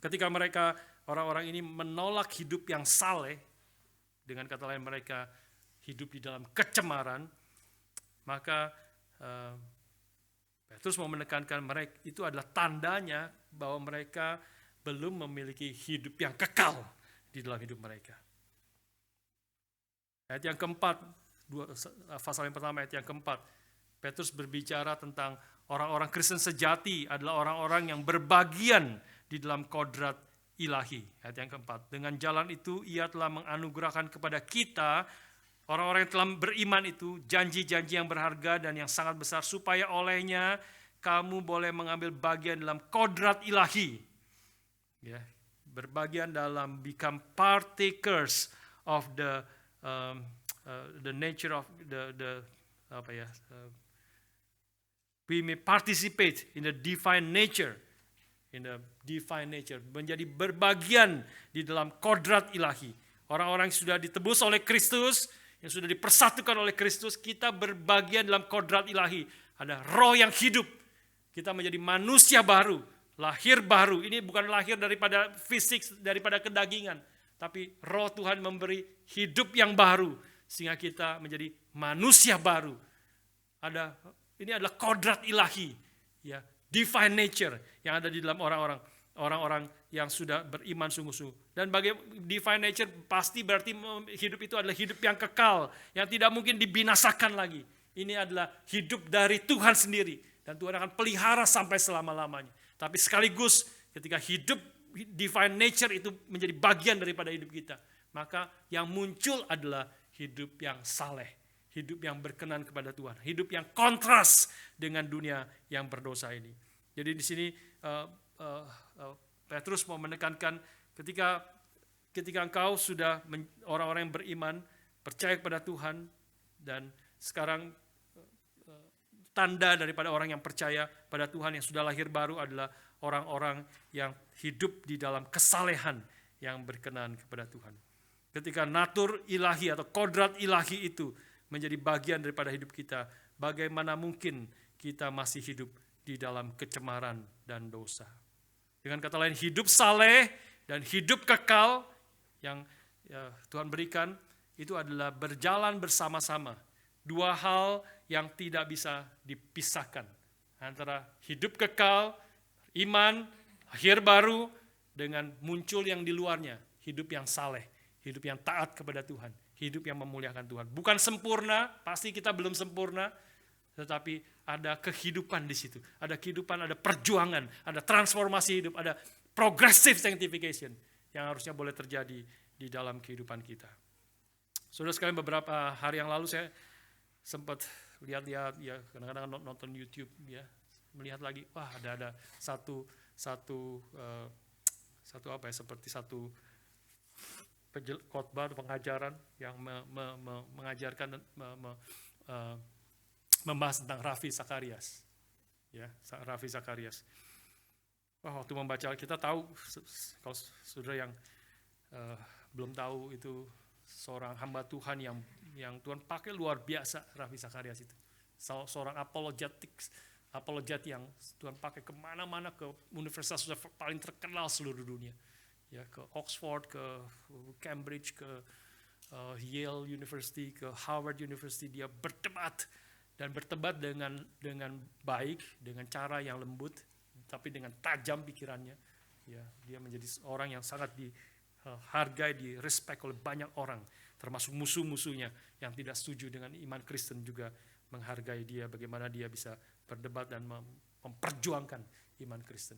Ketika mereka, orang-orang ini menolak hidup yang saleh, dengan kata lain mereka hidup di dalam kecemaran, maka Petrus mau menekankan mereka itu adalah tandanya bahwa mereka belum memiliki hidup yang kekal di dalam hidup mereka. Ayat yang keempat, pasal yang pertama ayat yang keempat, Petrus berbicara tentang orang-orang Kristen sejati adalah orang-orang yang berbagian di dalam kodrat ilahi. Ayat yang keempat, dengan jalan itu ia telah menganugerahkan kepada kita, orang-orang yang telah beriman itu, janji-janji yang berharga dan yang sangat besar, supaya olehnya kamu boleh mengambil bagian dalam kodrat ilahi. Ya, berbagian dalam become partakers of the nature of we may participate in the divine nature, menjadi berbagian di dalam kodrat ilahi. Orang-orang yang sudah ditebus oleh Kristus, yang sudah dipersatukan oleh Kristus, kita berbagian dalam kodrat ilahi. Ada roh yang hidup, kita menjadi manusia baru, lahir baru. Ini bukan lahir daripada fisik, daripada kedagingan, tapi roh Tuhan memberi hidup yang baru, sehingga kita menjadi manusia baru. Ini adalah kodrat ilahi, ya, divine nature yang ada di dalam orang-orang yang sudah beriman sungguh-sungguh. Dan bagi divine nature pasti berarti hidup itu adalah hidup yang kekal, yang tidak mungkin dibinasakan lagi. Ini adalah hidup dari Tuhan sendiri, dan Tuhan akan pelihara sampai selama-lamanya. Tapi sekaligus ketika hidup divine nature itu menjadi bagian daripada hidup kita, maka yang muncul adalah hidup yang saleh, hidup yang berkenan kepada Tuhan, hidup yang kontras dengan dunia yang berdosa ini. Jadi di sini Petrus mau menekankan ketika engkau sudah orang-orang yang beriman, percaya kepada Tuhan, dan sekarang tanda daripada orang yang percaya pada Tuhan yang sudah lahir baru adalah orang-orang yang hidup di dalam kesalehan yang berkenan kepada Tuhan. Ketika natur ilahi atau kodrat ilahi itu menjadi bagian daripada hidup kita, bagaimana mungkin kita masih hidup di dalam kecemaran dan dosa? Dengan kata lain, hidup saleh dan hidup kekal yang Tuhan berikan itu adalah berjalan bersama-sama. Dua hal yang tidak bisa dipisahkan, antara hidup kekal, iman, lahir baru, dengan muncul yang di luarnya, hidup yang saleh, hidup yang taat kepada Tuhan, hidup yang memuliakan Tuhan. Bukan sempurna, pasti kita belum sempurna, tetapi ada kehidupan di situ. Ada kehidupan, ada perjuangan, ada transformasi hidup, ada progressive sanctification yang harusnya boleh terjadi di dalam kehidupan kita. Saudara sekalian, beberapa hari yang lalu saya sempat lihat-lihat, ya, kadang-kadang nonton YouTube, ya, melihat lagi, wah, ada satu seperti satu khotbah atau pengajaran yang mengajarkan dan membahas tentang Ravi Zacharias, ya, Ravi Zacharias. Wah, waktu membaca, kita tahu, kalau saudara yang belum tahu, itu seorang hamba Tuhan yang Tuhan pakai luar biasa, Ravi Zacharias itu. Seorang apologet yang Tuhan pakai kemana-mana, ke universitas sudah paling terkenal seluruh dunia. Ya, ke Oxford, ke Cambridge, ke Yale University, ke Harvard University, dia berdebat dengan baik, dengan cara yang lembut, tapi dengan tajam pikirannya. Ya, dia menjadi orang yang sangat dihargai, di-respect oleh banyak orang, termasuk musuh-musuhnya yang tidak setuju dengan iman Kristen juga menghargai dia, bagaimana dia bisa berdebat dan memperjuangkan iman Kristen.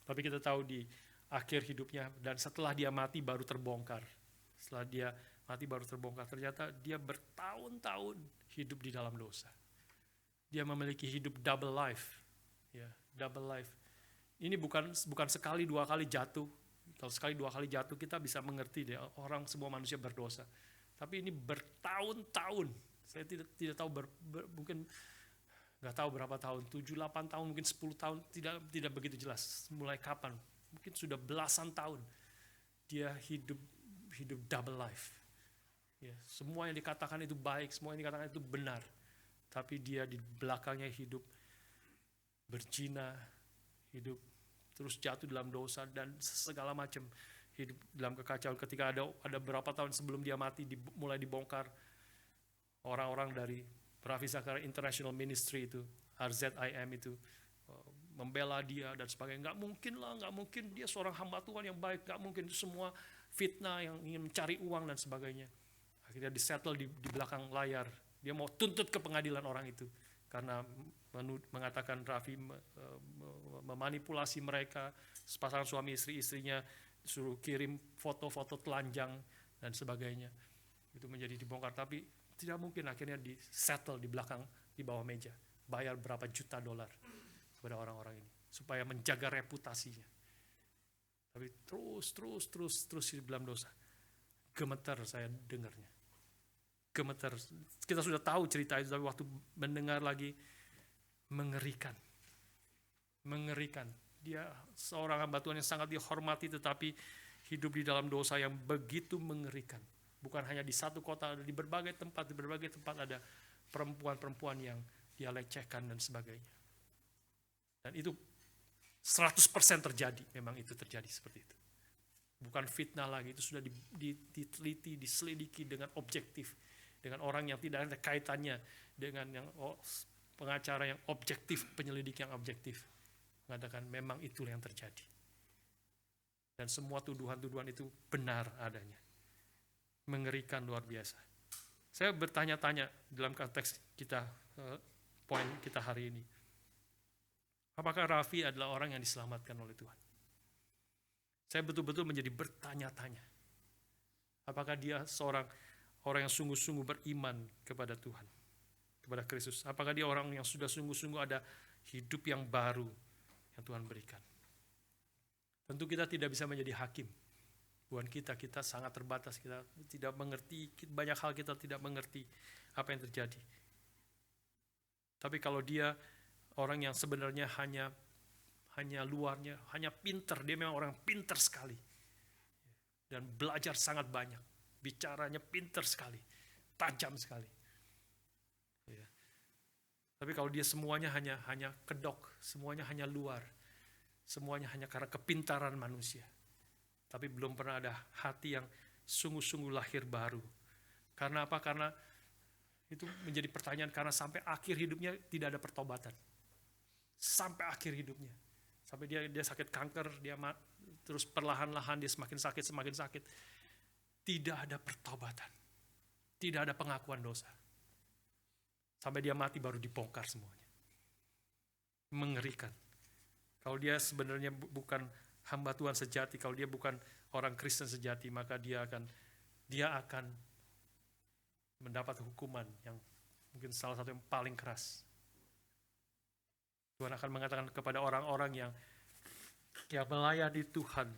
Tapi kita tahu di akhir hidupnya, dan setelah dia mati baru terbongkar. Ternyata dia bertahun-tahun hidup di dalam dosa. Dia memiliki hidup double life. Ya, double life. Ini bukan sekali dua kali jatuh. Kalau sekali dua kali jatuh kita bisa mengerti deh, orang semua manusia berdosa. Tapi ini bertahun-tahun. Saya tidak tahu mungkin nggak tahu berapa tahun, 7-8 tahun, mungkin 10 tahun, tidak begitu jelas mulai kapan. Mungkin sudah belasan tahun dia hidup double life. Ya, semua yang dikatakan itu baik, semua yang dikatakan itu benar. Tapi dia di belakangnya hidup berzina, hidup terus jatuh dalam dosa dan segala macam, hidup dalam kekacauan. Ketika ada berapa tahun sebelum dia mati mulai dibongkar orang-orang dari Ravi Zachariah International Ministry itu, RZIM itu membela dia dan sebagainya. Nggak mungkin dia seorang hamba Tuhan yang baik, nggak mungkin, itu semua fitnah yang ingin mencari uang dan sebagainya. Akhirnya disettle di belakang layar. Dia mau tuntut ke pengadilan orang itu karena mengatakan Rafi memanipulasi mereka, sepasang suami istrinya, suruh kirim foto-foto telanjang dan sebagainya. Itu menjadi dibongkar, tapi tidak mungkin, akhirnya disettle di belakang, di bawah meja. Bayar berapa juta dolar kepada orang-orang ini supaya menjaga reputasinya. Tapi terus hidup dalam dosa. Gemetar saya dengarnya. Gemetar. Kita sudah tahu cerita itu, tapi waktu mendengar lagi mengerikan. Dia seorang hamba Tuhan yang sangat dihormati, tetapi hidup di dalam dosa yang begitu mengerikan. Bukan hanya di satu kota, di berbagai tempat ada perempuan-perempuan yang dia lecehkan dan sebagainya. Dan itu 100% terjadi, memang itu terjadi seperti itu. Bukan fitnah lagi, itu sudah diteliti, diselidiki dengan objektif, dengan orang yang tidak ada kaitannya dengan yang pengacara yang objektif, penyelidik yang objektif, mengatakan memang itulah yang terjadi. Dan semua tuduhan-tuduhan itu benar adanya. Mengerikan luar biasa. Saya bertanya-tanya dalam konteks kita, poin kita hari ini. Apakah Rafi adalah orang yang diselamatkan oleh Tuhan? Saya betul-betul menjadi bertanya-tanya. Apakah dia seorang orang yang sungguh-sungguh beriman kepada Tuhan, kepada Kristus? Apakah dia orang yang sudah sungguh-sungguh ada hidup yang baru yang Tuhan berikan? Tentu kita tidak bisa menjadi hakim. Tuhan kita sangat terbatas, kita tidak mengerti, banyak hal kita tidak mengerti apa yang terjadi. Tapi kalau dia orang yang sebenarnya hanya luarnya, hanya pinter, dia memang orang pinter sekali. Dan belajar sangat banyak, bicaranya pinter sekali, tajam sekali. Ya. Tapi kalau dia semuanya hanya kedok, semuanya hanya luar, semuanya hanya karena kepintaran manusia. Tapi belum pernah ada hati yang sungguh-sungguh lahir baru. Karena apa? Karena itu menjadi pertanyaan, karena sampai akhir hidupnya tidak ada pertobatan. Sampai akhir hidupnya. Sampai dia sakit kanker, terus perlahan-lahan dia semakin sakit. Tidak ada pertobatan. Tidak ada pengakuan dosa. Sampai dia mati baru dibongkar semuanya. Mengerikan. Kalau dia sebenarnya bukan hamba Tuhan sejati, kalau dia bukan orang Kristen sejati, maka dia akan mendapat hukuman yang mungkin salah satu yang paling keras. Tuhan akan mengatakan kepada orang-orang yang melayani Tuhan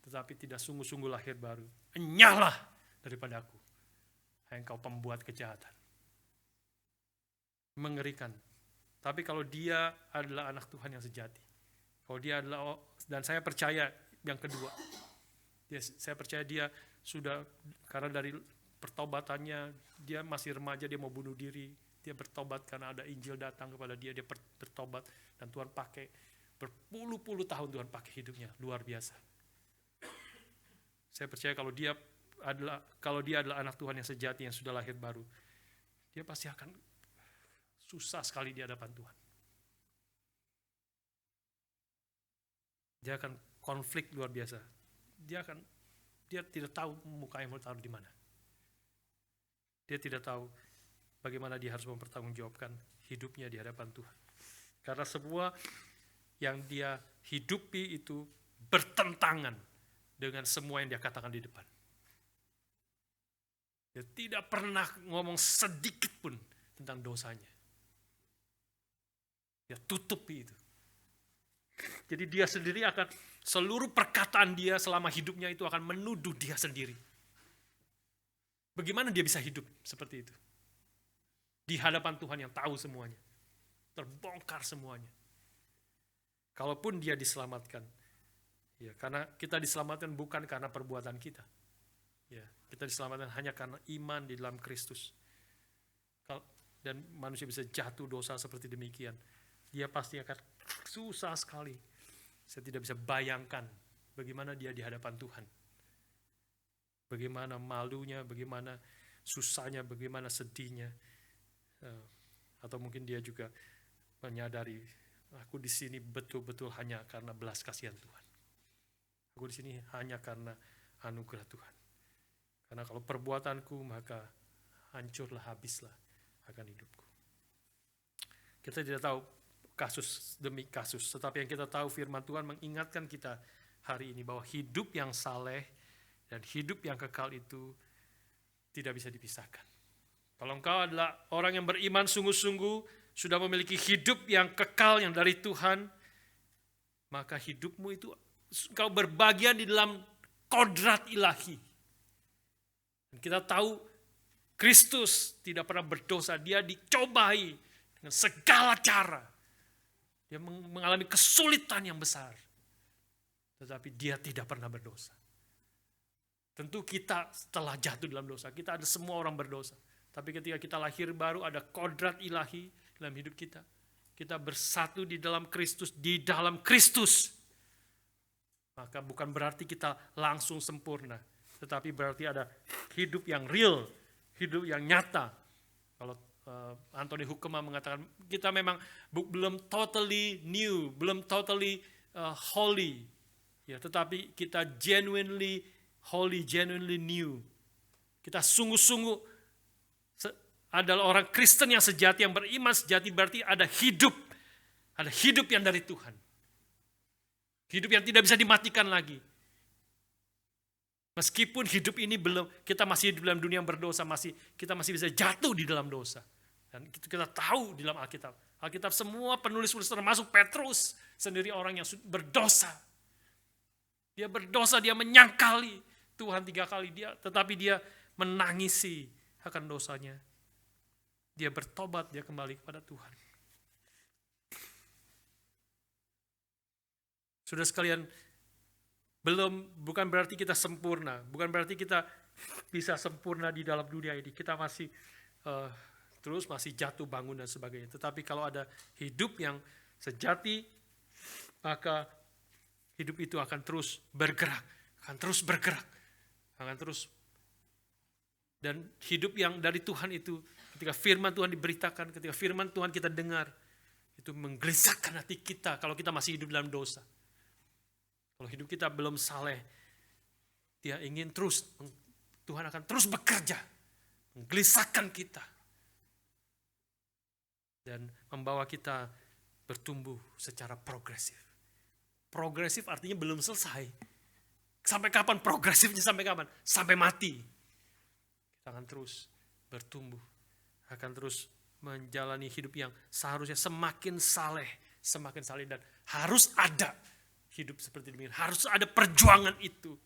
tetapi tidak sungguh-sungguh lahir baru, enyahlah daripada aku, hai engkau pembuat kejahatan. Mengerikan. Tapi kalau dia adalah anak Tuhan yang sejati, kalau dia adalah, dan saya percaya yang kedua, saya percaya dia sudah, karena dari pertobatannya, dia masih remaja, dia mau bunuh diri, dia bertobat karena ada Injil datang kepada dia bertobat, dan Tuhan pakai berpuluh-puluh tahun, Tuhan pakai hidupnya, luar biasa. Saya percaya kalau dia adalah anak Tuhan yang sejati, yang sudah lahir baru, dia pasti akan susah sekali di hadapan Tuhan. Dia akan konflik luar biasa. Dia tidak tahu mukanya mau taruh di mana. Dia tidak tahu bagaimana dia harus mempertanggungjawabkan hidupnya di hadapan Tuhan. Karena semua yang dia hidupi itu bertentangan dengan semua yang dia katakan di depan. Dia tidak pernah ngomong sedikit pun tentang dosanya. Dia tutupi itu. Jadi dia sendiri akan, seluruh perkataan dia selama hidupnya itu akan menuduh dia sendiri. Bagaimana dia bisa hidup seperti itu? Di hadapan Tuhan yang tahu semuanya. Terbongkar semuanya. Kalaupun dia diselamatkan, ya, karena kita diselamatkan bukan karena perbuatan kita. Ya, kita diselamatkan hanya karena iman di dalam Kristus. Dan manusia bisa jatuh dosa seperti demikian. Dia pasti akan susah sekali. Saya tidak bisa bayangkan bagaimana dia di hadapan Tuhan. Bagaimana malunya, bagaimana susahnya, bagaimana sedihnya. Atau mungkin dia juga menyadari, aku di sini betul-betul hanya karena belas kasihan Tuhan. Aku di sini hanya karena anugerah Tuhan. Karena kalau perbuatanku maka hancurlah, habislah akan hidupku. Kita tidak tahu kasus demi kasus, tetapi yang kita tahu firman Tuhan mengingatkan kita hari ini bahwa hidup yang saleh dan hidup yang kekal itu tidak bisa dipisahkan. Kalau engkau adalah orang yang beriman sungguh-sungguh, sudah memiliki hidup yang kekal yang dari Tuhan, maka hidupmu itu engkau berbagian di dalam kodrat ilahi. Dan kita tahu Kristus tidak pernah berdosa, dia dicobai dengan segala cara. Dia mengalami kesulitan yang besar, tetapi dia tidak pernah berdosa. Tentu kita setelah jatuh dalam dosa, kita ada semua orang berdosa. Tapi ketika kita lahir baru ada kodrat ilahi dalam hidup kita. Kita bersatu di dalam Kristus, Maka bukan berarti kita langsung sempurna, tetapi berarti ada hidup yang real, hidup yang nyata. Kalau Anthony Hoekema mengatakan kita memang belum totally new, belum totally holy, ya, tetapi kita genuinely holy, genuinely new. Kita sungguh-sungguh adalah orang Kristen yang sejati, yang beriman sejati, berarti ada hidup yang dari Tuhan. Hidup yang tidak bisa dimatikan lagi. Meskipun hidup ini belum, kita masih hidup dalam dunia yang berdosa, kita masih bisa jatuh di dalam dosa. Dan itu kita tahu di dalam Alkitab. Alkitab semua penulis-penulis termasuk Petrus sendiri orang yang berdosa. Dia berdosa, dia menyangkali Tuhan 3 kali, tetapi dia menangisi akan dosanya. Dia bertobat, dia kembali kepada Tuhan. Sudah sekalian, bukan berarti kita sempurna, bukan berarti kita bisa sempurna di dalam dunia ini. Kita masih masih jatuh bangun dan sebagainya. Tetapi kalau ada hidup yang sejati, maka hidup itu akan terus bergerak, dan hidup yang dari Tuhan itu, ketika firman Tuhan diberitakan, ketika firman Tuhan kita dengar, itu menggelisahkan hati kita kalau kita masih hidup dalam dosa. Kalau hidup kita belum saleh, dia ingin Tuhan akan terus bekerja, menggelisahkan kita, dan membawa kita bertumbuh secara progresif. Progresif artinya belum selesai. Sampai kapan progresifnya? Sampai kapan? Sampai mati. Kita akan terus bertumbuh, akan terus menjalani hidup yang seharusnya semakin saleh, dan harus ada hidup seperti demikian, harus ada perjuangan itu.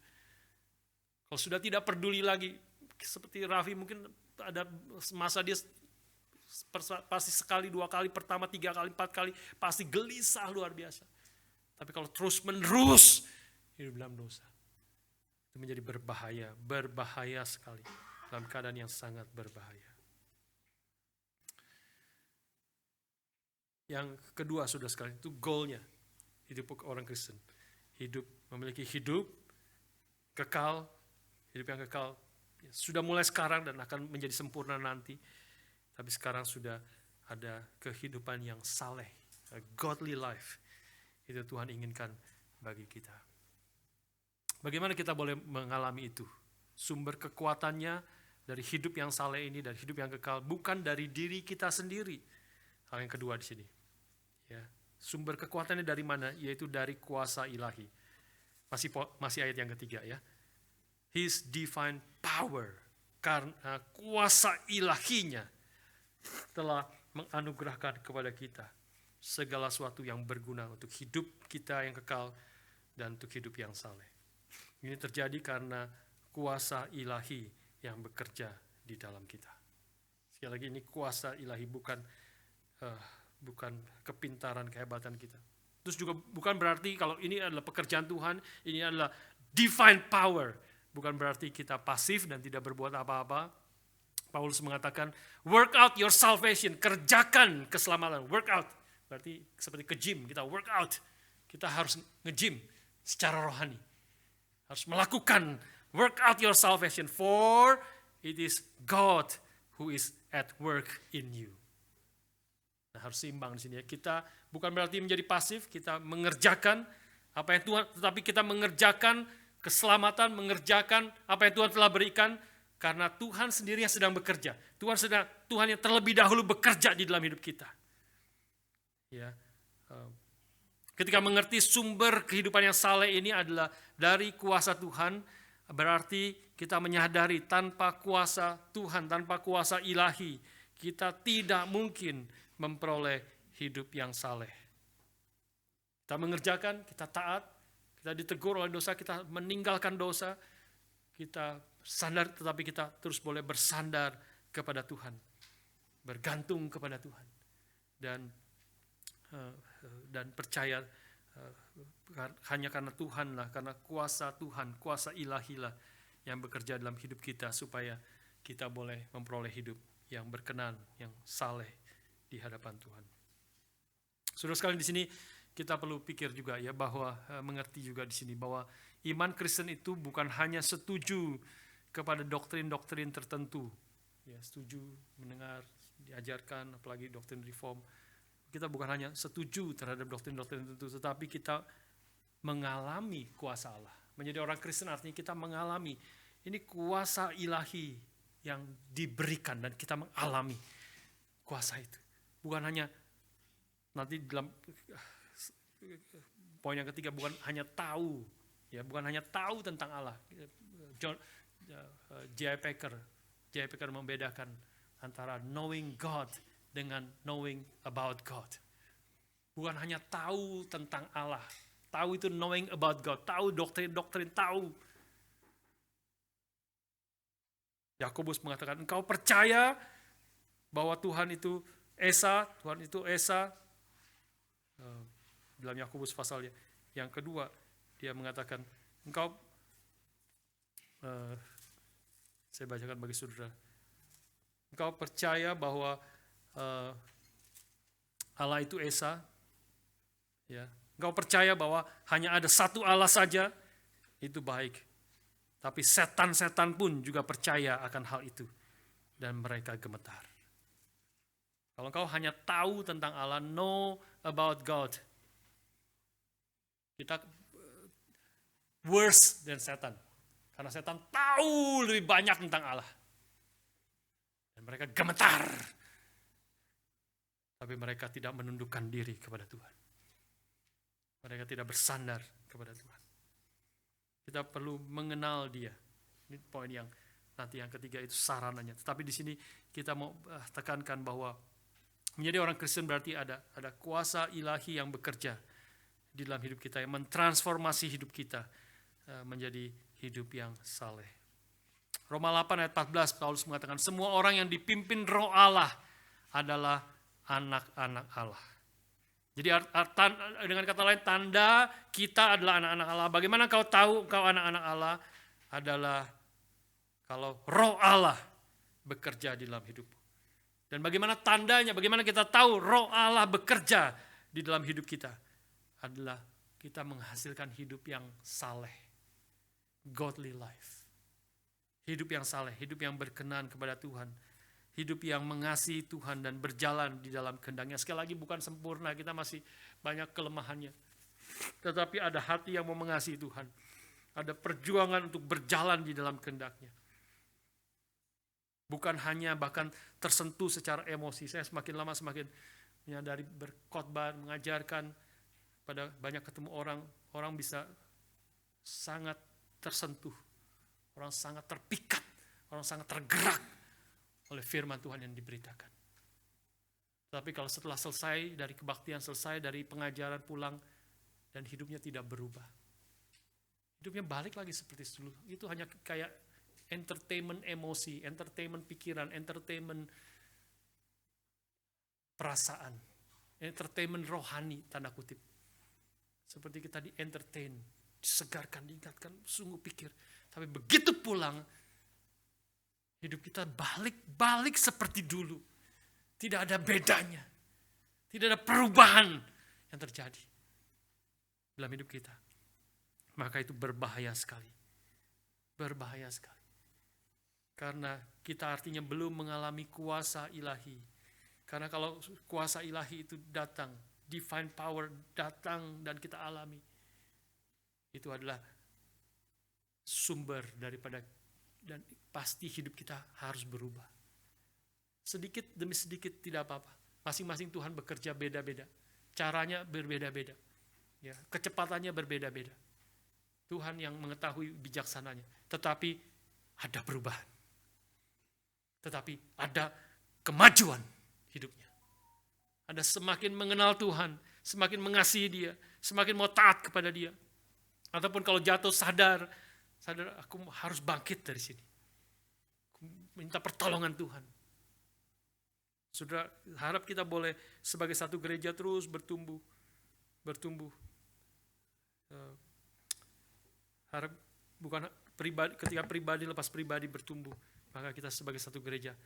Kalau sudah tidak peduli lagi, seperti Raffi mungkin ada masa dia pasti sekali, 2 kali, pertama 3 kali, 4 kali, pasti gelisah luar biasa. Tapi kalau terus menerus hidup dalam dosa, itu menjadi berbahaya sekali, dalam keadaan yang sangat berbahaya. Yang kedua, sudah sekali, itu goalnya hidup orang Kristen. Memiliki hidup kekal, hidup yang kekal, sudah mulai sekarang dan akan menjadi sempurna nanti. Tapi sekarang sudah ada kehidupan yang saleh, a godly life. Itu Tuhan inginkan bagi kita. Bagaimana kita boleh mengalami itu? Sumber kekuatannya dari hidup yang saleh ini, dari hidup yang kekal, bukan dari diri kita sendiri. Hal yang kedua di sini. Ya, sumber kekuatannya dari mana? Yaitu dari kuasa ilahi. Masih ayat yang ketiga ya. His divine power, karena kuasa ilahinya telah menganugerahkan kepada kita segala sesuatu yang berguna untuk hidup kita yang kekal dan untuk hidup yang saleh. Ini terjadi karena kuasa ilahi yang bekerja di dalam kita. Sekali lagi, ini kuasa ilahi, bukan kepintaran, kehebatan kita. Terus juga bukan berarti kalau ini adalah pekerjaan Tuhan, ini adalah divine power. Bukan berarti kita pasif dan tidak berbuat apa-apa. Paulus mengatakan, work out your salvation, kerjakan keselamatan, work out. Berarti seperti ke gym, kita work out. Kita harus nge-gym secara rohani. Harus melakukan work out your salvation, for it is God who is at work in you. Nah, harus seimbang di sini ya. Kita bukan berarti menjadi pasif, kita mengerjakan apa yang Tuhan, tetapi kita mengerjakan keselamatan, mengerjakan apa yang Tuhan telah berikan, karena Tuhan sendiri yang sedang bekerja. Tuhan yang terlebih dahulu bekerja di dalam hidup kita. Ya, ketika mengerti sumber kehidupan yang saleh ini adalah dari kuasa Tuhan, berarti kita menyadari tanpa kuasa Tuhan, tanpa kuasa ilahi, kita tidak mungkin memperoleh hidup yang saleh. Kita mengerjakan, kita taat, kita ditegur oleh dosa, kita meninggalkan dosa, kita sandar, tetapi kita terus boleh bersandar kepada Tuhan, bergantung kepada Tuhan, dan percaya hanya karena Tuhan lah, karena kuasa Tuhan, kuasa ilahi lah yang bekerja dalam hidup kita supaya kita boleh memperoleh hidup yang berkenan, yang saleh di hadapan Tuhan. Saudara sekalian, di sini kita perlu pikir juga ya, bahwa mengerti juga di sini bahwa iman Kristen itu bukan hanya setuju kepada doktrin-doktrin tertentu, ya, setuju mendengar, diajarkan, apalagi doktrin reform. Kita bukan hanya setuju terhadap doktrin-doktrin tertentu, tetapi kita mengalami kuasa Allah. Menjadi orang Kristen artinya kita mengalami ini kuasa ilahi yang diberikan dan kita mengalami kuasa itu. Bukan hanya nanti dalam poin yang ketiga, bukan hanya tahu, ya, bukan hanya tahu tentang Allah. J.I. Packer membedakan antara knowing God dengan knowing about God. Bukan hanya tahu tentang Allah, tahu itu knowing about God, tahu doktrin, tahu. Yakobus mengatakan, engkau percaya bahwa Tuhan itu Esa, dalam Yakobus pasal yang kedua, dia mengatakan, engkau, saya bacakan bagi saudara, engkau percaya bahwa Allah itu Esa, ya, engkau percaya bahwa hanya ada satu Allah saja, itu baik. Tapi setan-setan pun juga percaya akan hal itu, dan mereka gemetar. Kalau engkau hanya tahu tentang Allah, know about God, kita worse than setan. Karena setan tahu lebih banyak tentang Allah. Dan mereka gemetar. Tapi mereka tidak menundukkan diri kepada Tuhan. Mereka tidak bersandar kepada Tuhan. Kita perlu mengenal Dia. Ini poin yang nanti yang ketiga, itu sarananya. Tetapi di sini kita mau tekankan bahwa menjadi orang Kristen berarti ada kuasa ilahi yang bekerja di dalam hidup kita, yang mentransformasi hidup kita menjadi hidup yang saleh. Roma 8 ayat 14, Paulus mengatakan, semua orang yang dipimpin Roh Allah adalah anak-anak Allah. Jadi dengan kata lain, tanda kita adalah anak-anak Allah. Bagaimana kau tahu kau anak-anak Allah? Adalah kalau Roh Allah bekerja di dalam hidupmu. Dan bagaimana tandanya, bagaimana kita tahu Roh Allah bekerja di dalam hidup kita? Adalah kita menghasilkan hidup yang saleh. Godly life. Hidup yang saleh, hidup yang berkenan kepada Tuhan. Hidup yang mengasihi Tuhan dan berjalan di dalam kehendaknya. Sekali lagi, bukan sempurna, kita masih banyak kelemahannya. Tetapi ada hati yang mau mengasihi Tuhan. Ada perjuangan untuk berjalan di dalam kehendaknya. Bukan hanya bahkan tersentuh secara emosi. Saya semakin lama semakin menyadari, berkhotbah, mengajarkan, pada banyak ketemu orang bisa sangat tersentuh. Orang sangat terpikat, orang sangat tergerak oleh firman Tuhan yang diberitakan. Tapi kalau setelah selesai dari kebaktian, selesai dari pengajaran pulang, dan hidupnya tidak berubah. Hidupnya balik lagi seperti dulu. Itu hanya kayak entertainment emosi, entertainment pikiran, entertainment perasaan, entertainment rohani, tanda kutip. Seperti kita di-entertain, disegarkan, diingatkan, sungguh pikir. Tapi begitu pulang, hidup kita balik seperti dulu. Tidak ada bedanya. Tidak ada perubahan yang terjadi dalam hidup kita. Maka itu berbahaya sekali. Berbahaya sekali. Karena kita artinya belum mengalami kuasa ilahi. Karena kalau kuasa ilahi itu datang, divine power datang dan kita alami, itu adalah sumber daripada, dan pasti hidup kita harus berubah. Sedikit demi sedikit tidak apa-apa. Masing-masing Tuhan bekerja beda-beda. Caranya berbeda-beda. Ya, kecepatannya berbeda-beda. Tuhan yang mengetahui bijaksananya. Tetapi ada perubahan. Tetapi ada kemajuan hidupnya. Ada semakin mengenal Tuhan, semakin mengasihi Dia, semakin mau taat kepada Dia. Ataupun kalau jatuh sadar aku harus bangkit dari sini. Aku minta pertolongan Tuhan. Saudara, harap kita boleh sebagai satu gereja terus bertumbuh. Harap bukan pribadi, ketika pribadi lepas pribadi bertumbuh, maka kita sebagai satu gereja,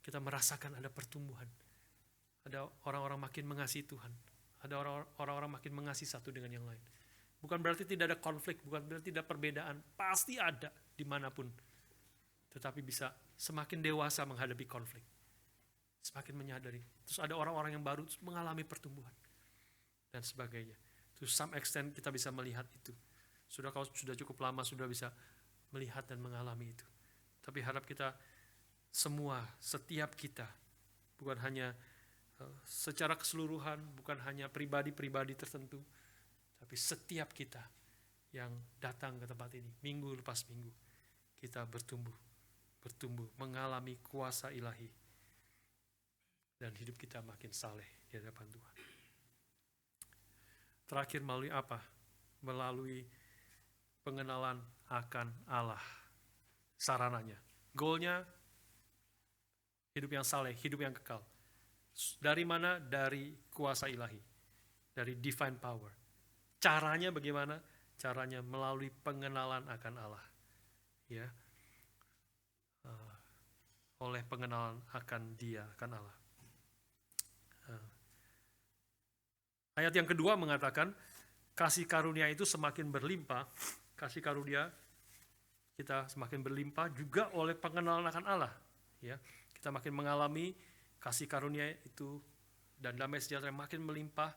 kita merasakan ada pertumbuhan. Ada orang-orang makin mengasihi Tuhan. Ada orang-orang makin mengasihi satu dengan yang lain. Bukan berarti tidak ada konflik, bukan berarti tidak perbedaan. Pasti ada dimanapun. Tetapi bisa semakin dewasa menghadapi konflik. Semakin menyadari. Terus ada orang-orang yang baru mengalami pertumbuhan. Dan sebagainya. To some extent kita bisa melihat itu. Kalau sudah cukup lama sudah bisa melihat dan mengalami itu. Tapi harap kita semua, setiap kita, bukan hanya secara keseluruhan, bukan hanya pribadi-pribadi tertentu, tapi setiap kita yang datang ke tempat ini, minggu lepas minggu, kita bertumbuh, mengalami kuasa ilahi. Dan hidup kita makin saleh di hadapan Tuhan. Terakhir melalui apa? Melalui pengenalan akan Allah. Sarananya. Goalnya hidup yang saleh, hidup yang kekal. Dari mana? Dari kuasa ilahi. Dari divine power. Caranya bagaimana? Caranya melalui pengenalan akan Allah. Ya. Oleh pengenalan akan Dia, akan Allah. Ayat yang kedua mengatakan, kasih karunia itu semakin berlimpah, kasih karunia kita semakin berlimpah juga oleh pengenalan akan Allah. Ya, kita makin mengalami kasih karunia itu dan damai sejahtera makin melimpah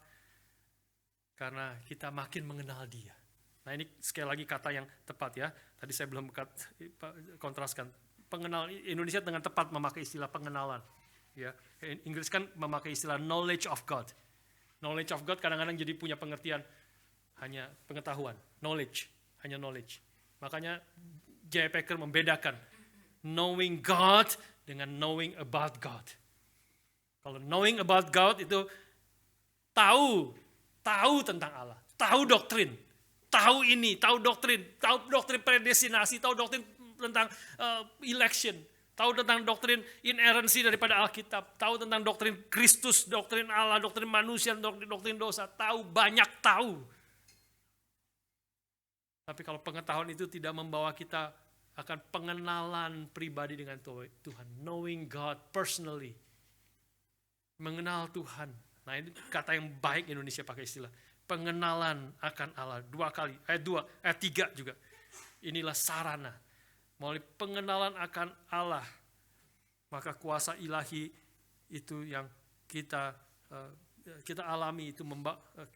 karena kita makin mengenal Dia. Nah, ini sekali lagi kata yang tepat ya. Tadi saya belum kontraskan. Pengenal Indonesia dengan tepat memakai istilah pengenalan. Ya, Inggris kan memakai istilah knowledge of God. Knowledge of God kadang-kadang jadi punya pengertian hanya pengetahuan, knowledge, hanya knowledge. Makanya J. Packer membedakan knowing God dengan knowing about God. Kalau knowing about God itu tahu tentang Allah, tahu doktrin, tahu ini, tahu doktrin predestinasi, tahu doktrin tentang election, tahu tentang doktrin inerransi daripada Alkitab, tahu tentang doktrin Kristus, doktrin Allah, doktrin manusia, doktrin dosa, banyak tahu. Tapi kalau pengetahuan itu tidak membawa kita akan pengenalan pribadi dengan Tuhan, knowing God personally, mengenal Tuhan. Nah, ini kata yang baik Indonesia pakai istilah pengenalan akan Allah 2 kali, ayat 3 juga. Inilah sarana. Melalui pengenalan akan Allah, maka kuasa ilahi itu yang kita alami itu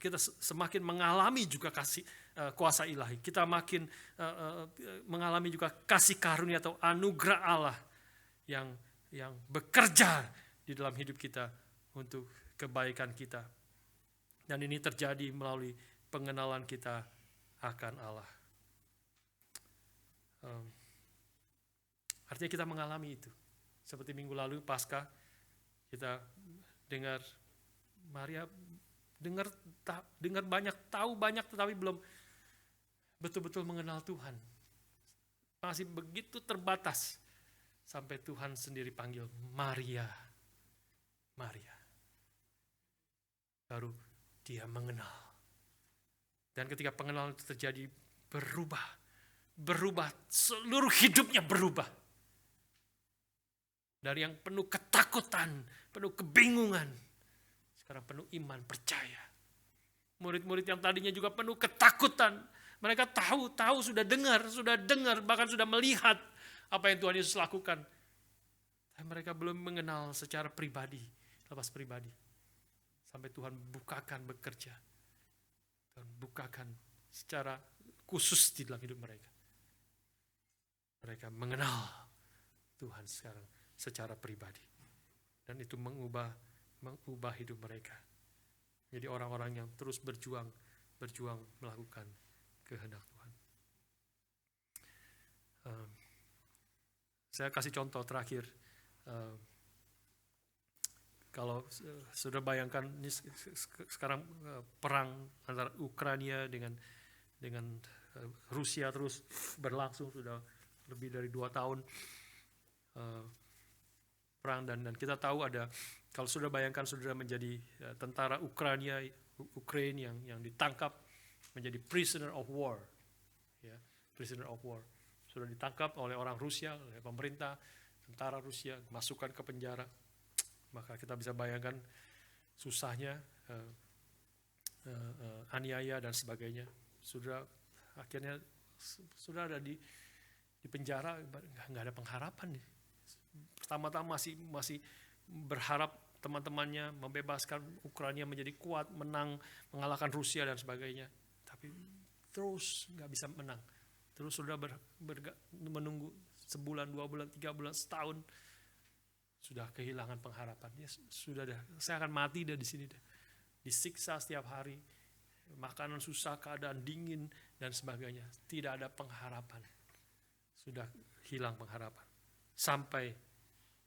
kita semakin mengalami juga kasih kuasa ilahi. Kita makin mengalami juga kasih karunia atau anugerah Allah yang bekerja di dalam hidup kita untuk kebaikan kita. Dan ini terjadi melalui pengenalan kita akan Allah. Artinya kita mengalami itu. Seperti minggu lalu Paskah, kita dengar Maria dengar banyak, tahu banyak, tetapi belum betul-betul mengenal Tuhan. Masih begitu terbatas sampai Tuhan sendiri panggil Maria, Maria. Baru dia mengenal. Dan ketika pengenalan itu terjadi, berubah, seluruh hidupnya berubah. Dari yang penuh ketakutan, penuh kebingungan, sekarang penuh iman, percaya. Murid-murid yang tadinya juga penuh ketakutan, mereka tahu, sudah dengar, bahkan sudah melihat apa yang Tuhan Yesus lakukan. Tapi mereka belum mengenal secara pribadi, lepas pribadi. Sampai Tuhan bukakan bekerja. Tuhan bukakan secara khusus di dalam hidup mereka. Mereka mengenal Tuhan sekarang secara pribadi. Dan itu mengubah hidup mereka. Jadi orang-orang yang terus berjuang melakukan kehendak Tuhan. Saya kasih contoh terakhir. Kalau sudah bayangkan ini sekarang perang antara Ukraina dengan Rusia terus berlangsung sudah lebih dari 2 tahun perang, dan kita tahu ada, kalau sudah bayangkan sudah menjadi tentara Ukraina yang ditangkap menjadi prisoner of war, ya, prisoner of war, sudah ditangkap oleh orang Rusia, oleh pemerintah, tentara Rusia, masukkan ke penjara. Maka kita bisa bayangkan susahnya, aniaya dan sebagainya. Akhirnya sudah ada di penjara, nggak ada pengharapan nih. Pertama-tama masih berharap teman-temannya membebaskan Ukraina menjadi kuat, menang, mengalahkan Rusia dan sebagainya. Tapi terus nggak bisa menang. Terus sudah menunggu sebulan, 2 bulan, 3 bulan, setahun. Sudah kehilangan pengharapan. Ya, sudah dah, saya akan mati dah di sini dah. Disiksa setiap hari, makanan susah, keadaan dingin dan sebagainya. Tidak ada pengharapan. Sudah hilang pengharapan. Sampai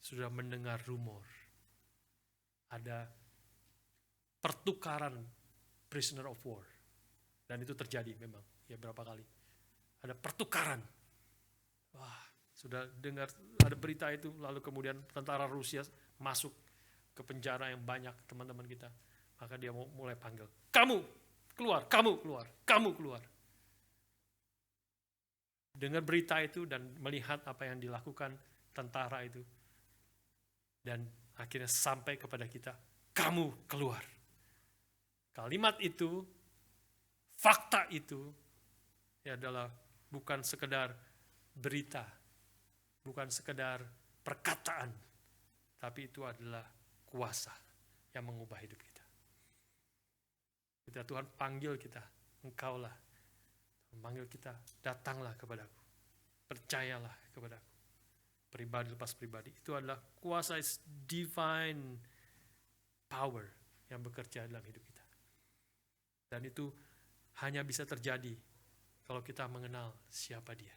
sudah mendengar rumor ada pertukaran prisoner of war. Dan itu terjadi memang, ya berapa kali. Ada pertukaran. Wah, sudah dengar ada berita itu, lalu kemudian tentara Rusia masuk ke penjara yang banyak teman-teman kita. Maka dia mulai panggil, kamu keluar, kamu keluar, kamu keluar. Dengar berita itu dan melihat apa yang dilakukan tentara itu. Dan akhirnya sampai kepada kita, kamu keluar. Kalimat itu, fakta itu, ya adalah bukan sekedar berita, bukan sekedar perkataan, tapi itu adalah kuasa yang mengubah hidup kita. Ketika Tuhan panggil kita, engkaulah, memanggil kita, datanglah kepadaku, percayalah kepadaku. Pribadi lepas pribadi, itu adalah kuasa, divine power yang bekerja dalam hidup kita. Dan itu hanya bisa terjadi kalau kita mengenal siapa Dia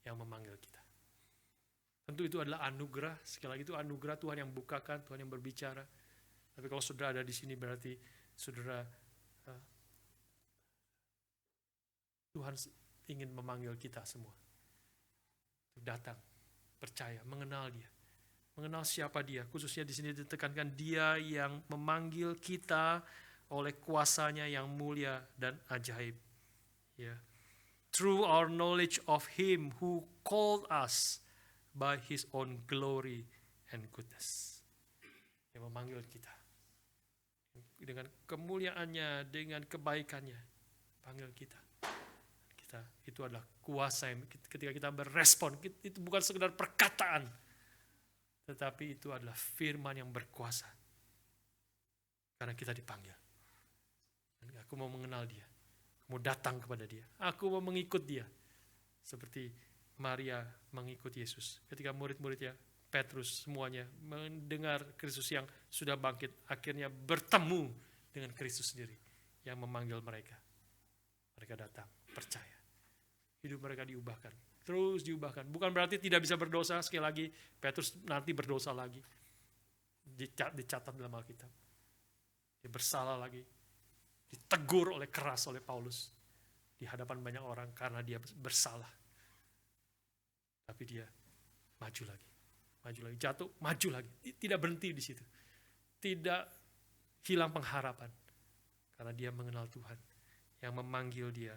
yang memanggil kita. Tentu itu adalah anugerah, sekali lagi itu anugerah Tuhan yang bukakan, Tuhan yang berbicara. Tapi kalau saudara ada di sini berarti saudara Tuhan ingin memanggil kita semua. Datang, percaya, mengenal Dia. Mengenal siapa Dia, khususnya di sini ditekankan Dia yang memanggil kita oleh kuasanya yang mulia dan ajaib. Ya. Through our knowledge of Him who called us by His own glory and goodness. Yang memanggil kita. Dengan kemuliaannya, dengan kebaikannya. Panggil kita. Itu adalah kuasa yang ketika kita berespon, itu bukan sekedar perkataan. Tetapi itu adalah firman yang berkuasa. Karena kita dipanggil. Dan aku mau mengenal Dia. Mau datang kepada Dia. Aku mau mengikut Dia. Seperti Maria mengikut Yesus. Ketika murid-muridnya, Petrus semuanya mendengar Kristus yang sudah bangkit. Akhirnya bertemu dengan Kristus sendiri. Yang memanggil mereka. Mereka datang, percaya. Hidup mereka diubahkan. Terus diubahkan. Bukan berarti tidak bisa berdosa. Sekali lagi, Petrus nanti berdosa lagi. dicatat dalam Alkitab. Dia bersalah lagi, ditegur keras oleh Paulus di hadapan banyak orang karena dia bersalah. Tapi dia maju lagi, jatuh, maju lagi. Tidak berhenti di situ. Tidak hilang pengharapan. Karena dia mengenal Tuhan yang memanggil dia,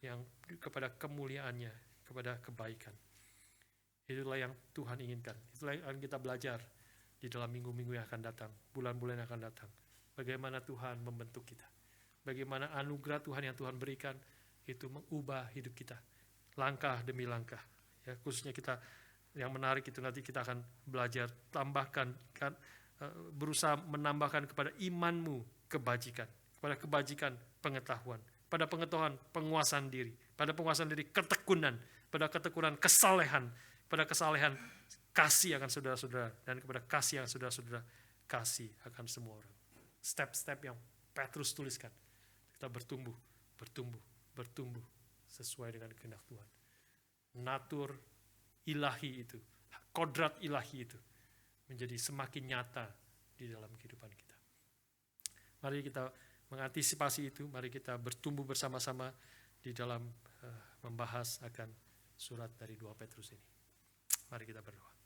yang kepada kemuliaannya, kepada kebaikan. Itulah yang Tuhan inginkan. Itulah yang kita belajar di dalam minggu-minggu yang akan datang, bulan-bulan yang akan datang. Bagaimana Tuhan membentuk kita. Bagaimana anugerah Tuhan yang Tuhan berikan itu mengubah hidup kita. Langkah demi langkah. Ya, khususnya kita yang menarik itu nanti kita akan belajar tambahkan, berusaha menambahkan kepada imanmu kebajikan, kepada kebajikan pengetahuan, pada pengetahuan penguasaan diri, pada penguasaan diri ketekunan, pada ketekunan kesalehan, pada kesalehan kasih akan saudara-saudara, dan kepada kasih yang saudara-saudara kasih akan semua orang. Step-step yang Petrus tuliskan, kita bertumbuh sesuai dengan kehendak Tuhan. Natur ilahi itu, kodrat ilahi itu menjadi semakin nyata di dalam kehidupan kita. Mari kita mengantisipasi itu, mari kita bertumbuh bersama-sama di dalam membahas akan surat dari 2 Petrus ini. Mari kita berdoa.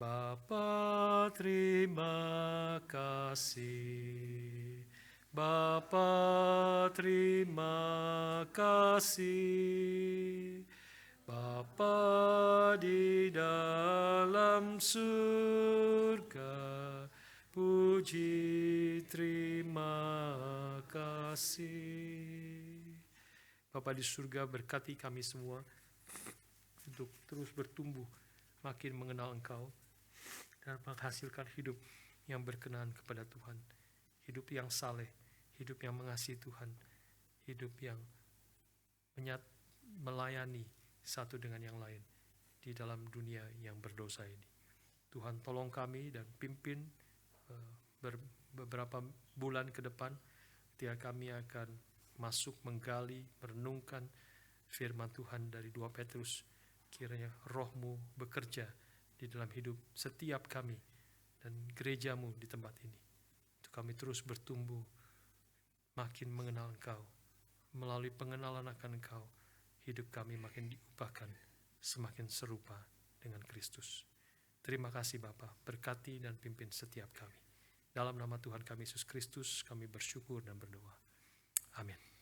Bapa, terima kasih. Bapa, terima kasih. Bapa di dalam surga, puji terima kasih. Bapa di surga, berkati kami semua untuk terus bertumbuh, makin mengenal Engkau, dan menghasilkan hidup yang berkenan kepada Tuhan. Hidup yang saleh, hidup yang mengasihi Tuhan, hidup yang melayani satu dengan yang lain di dalam dunia yang berdosa ini. Tuhan tolong kami dan pimpin beberapa bulan ke depan ketika kami akan masuk menggali, merenungkan firman Tuhan dari 2 Petrus. Kiranya Roh-Mu bekerja di dalam hidup setiap kami dan gereja-Mu di tempat ini. Untuk kami terus bertumbuh, makin mengenal Engkau. Melalui pengenalan akan Engkau, hidup kami makin diubahkan, semakin serupa dengan Kristus. Terima kasih Bapa, berkati dan pimpin setiap kami. Dalam nama Tuhan kami Yesus Kristus, kami bersyukur dan berdoa. Amin.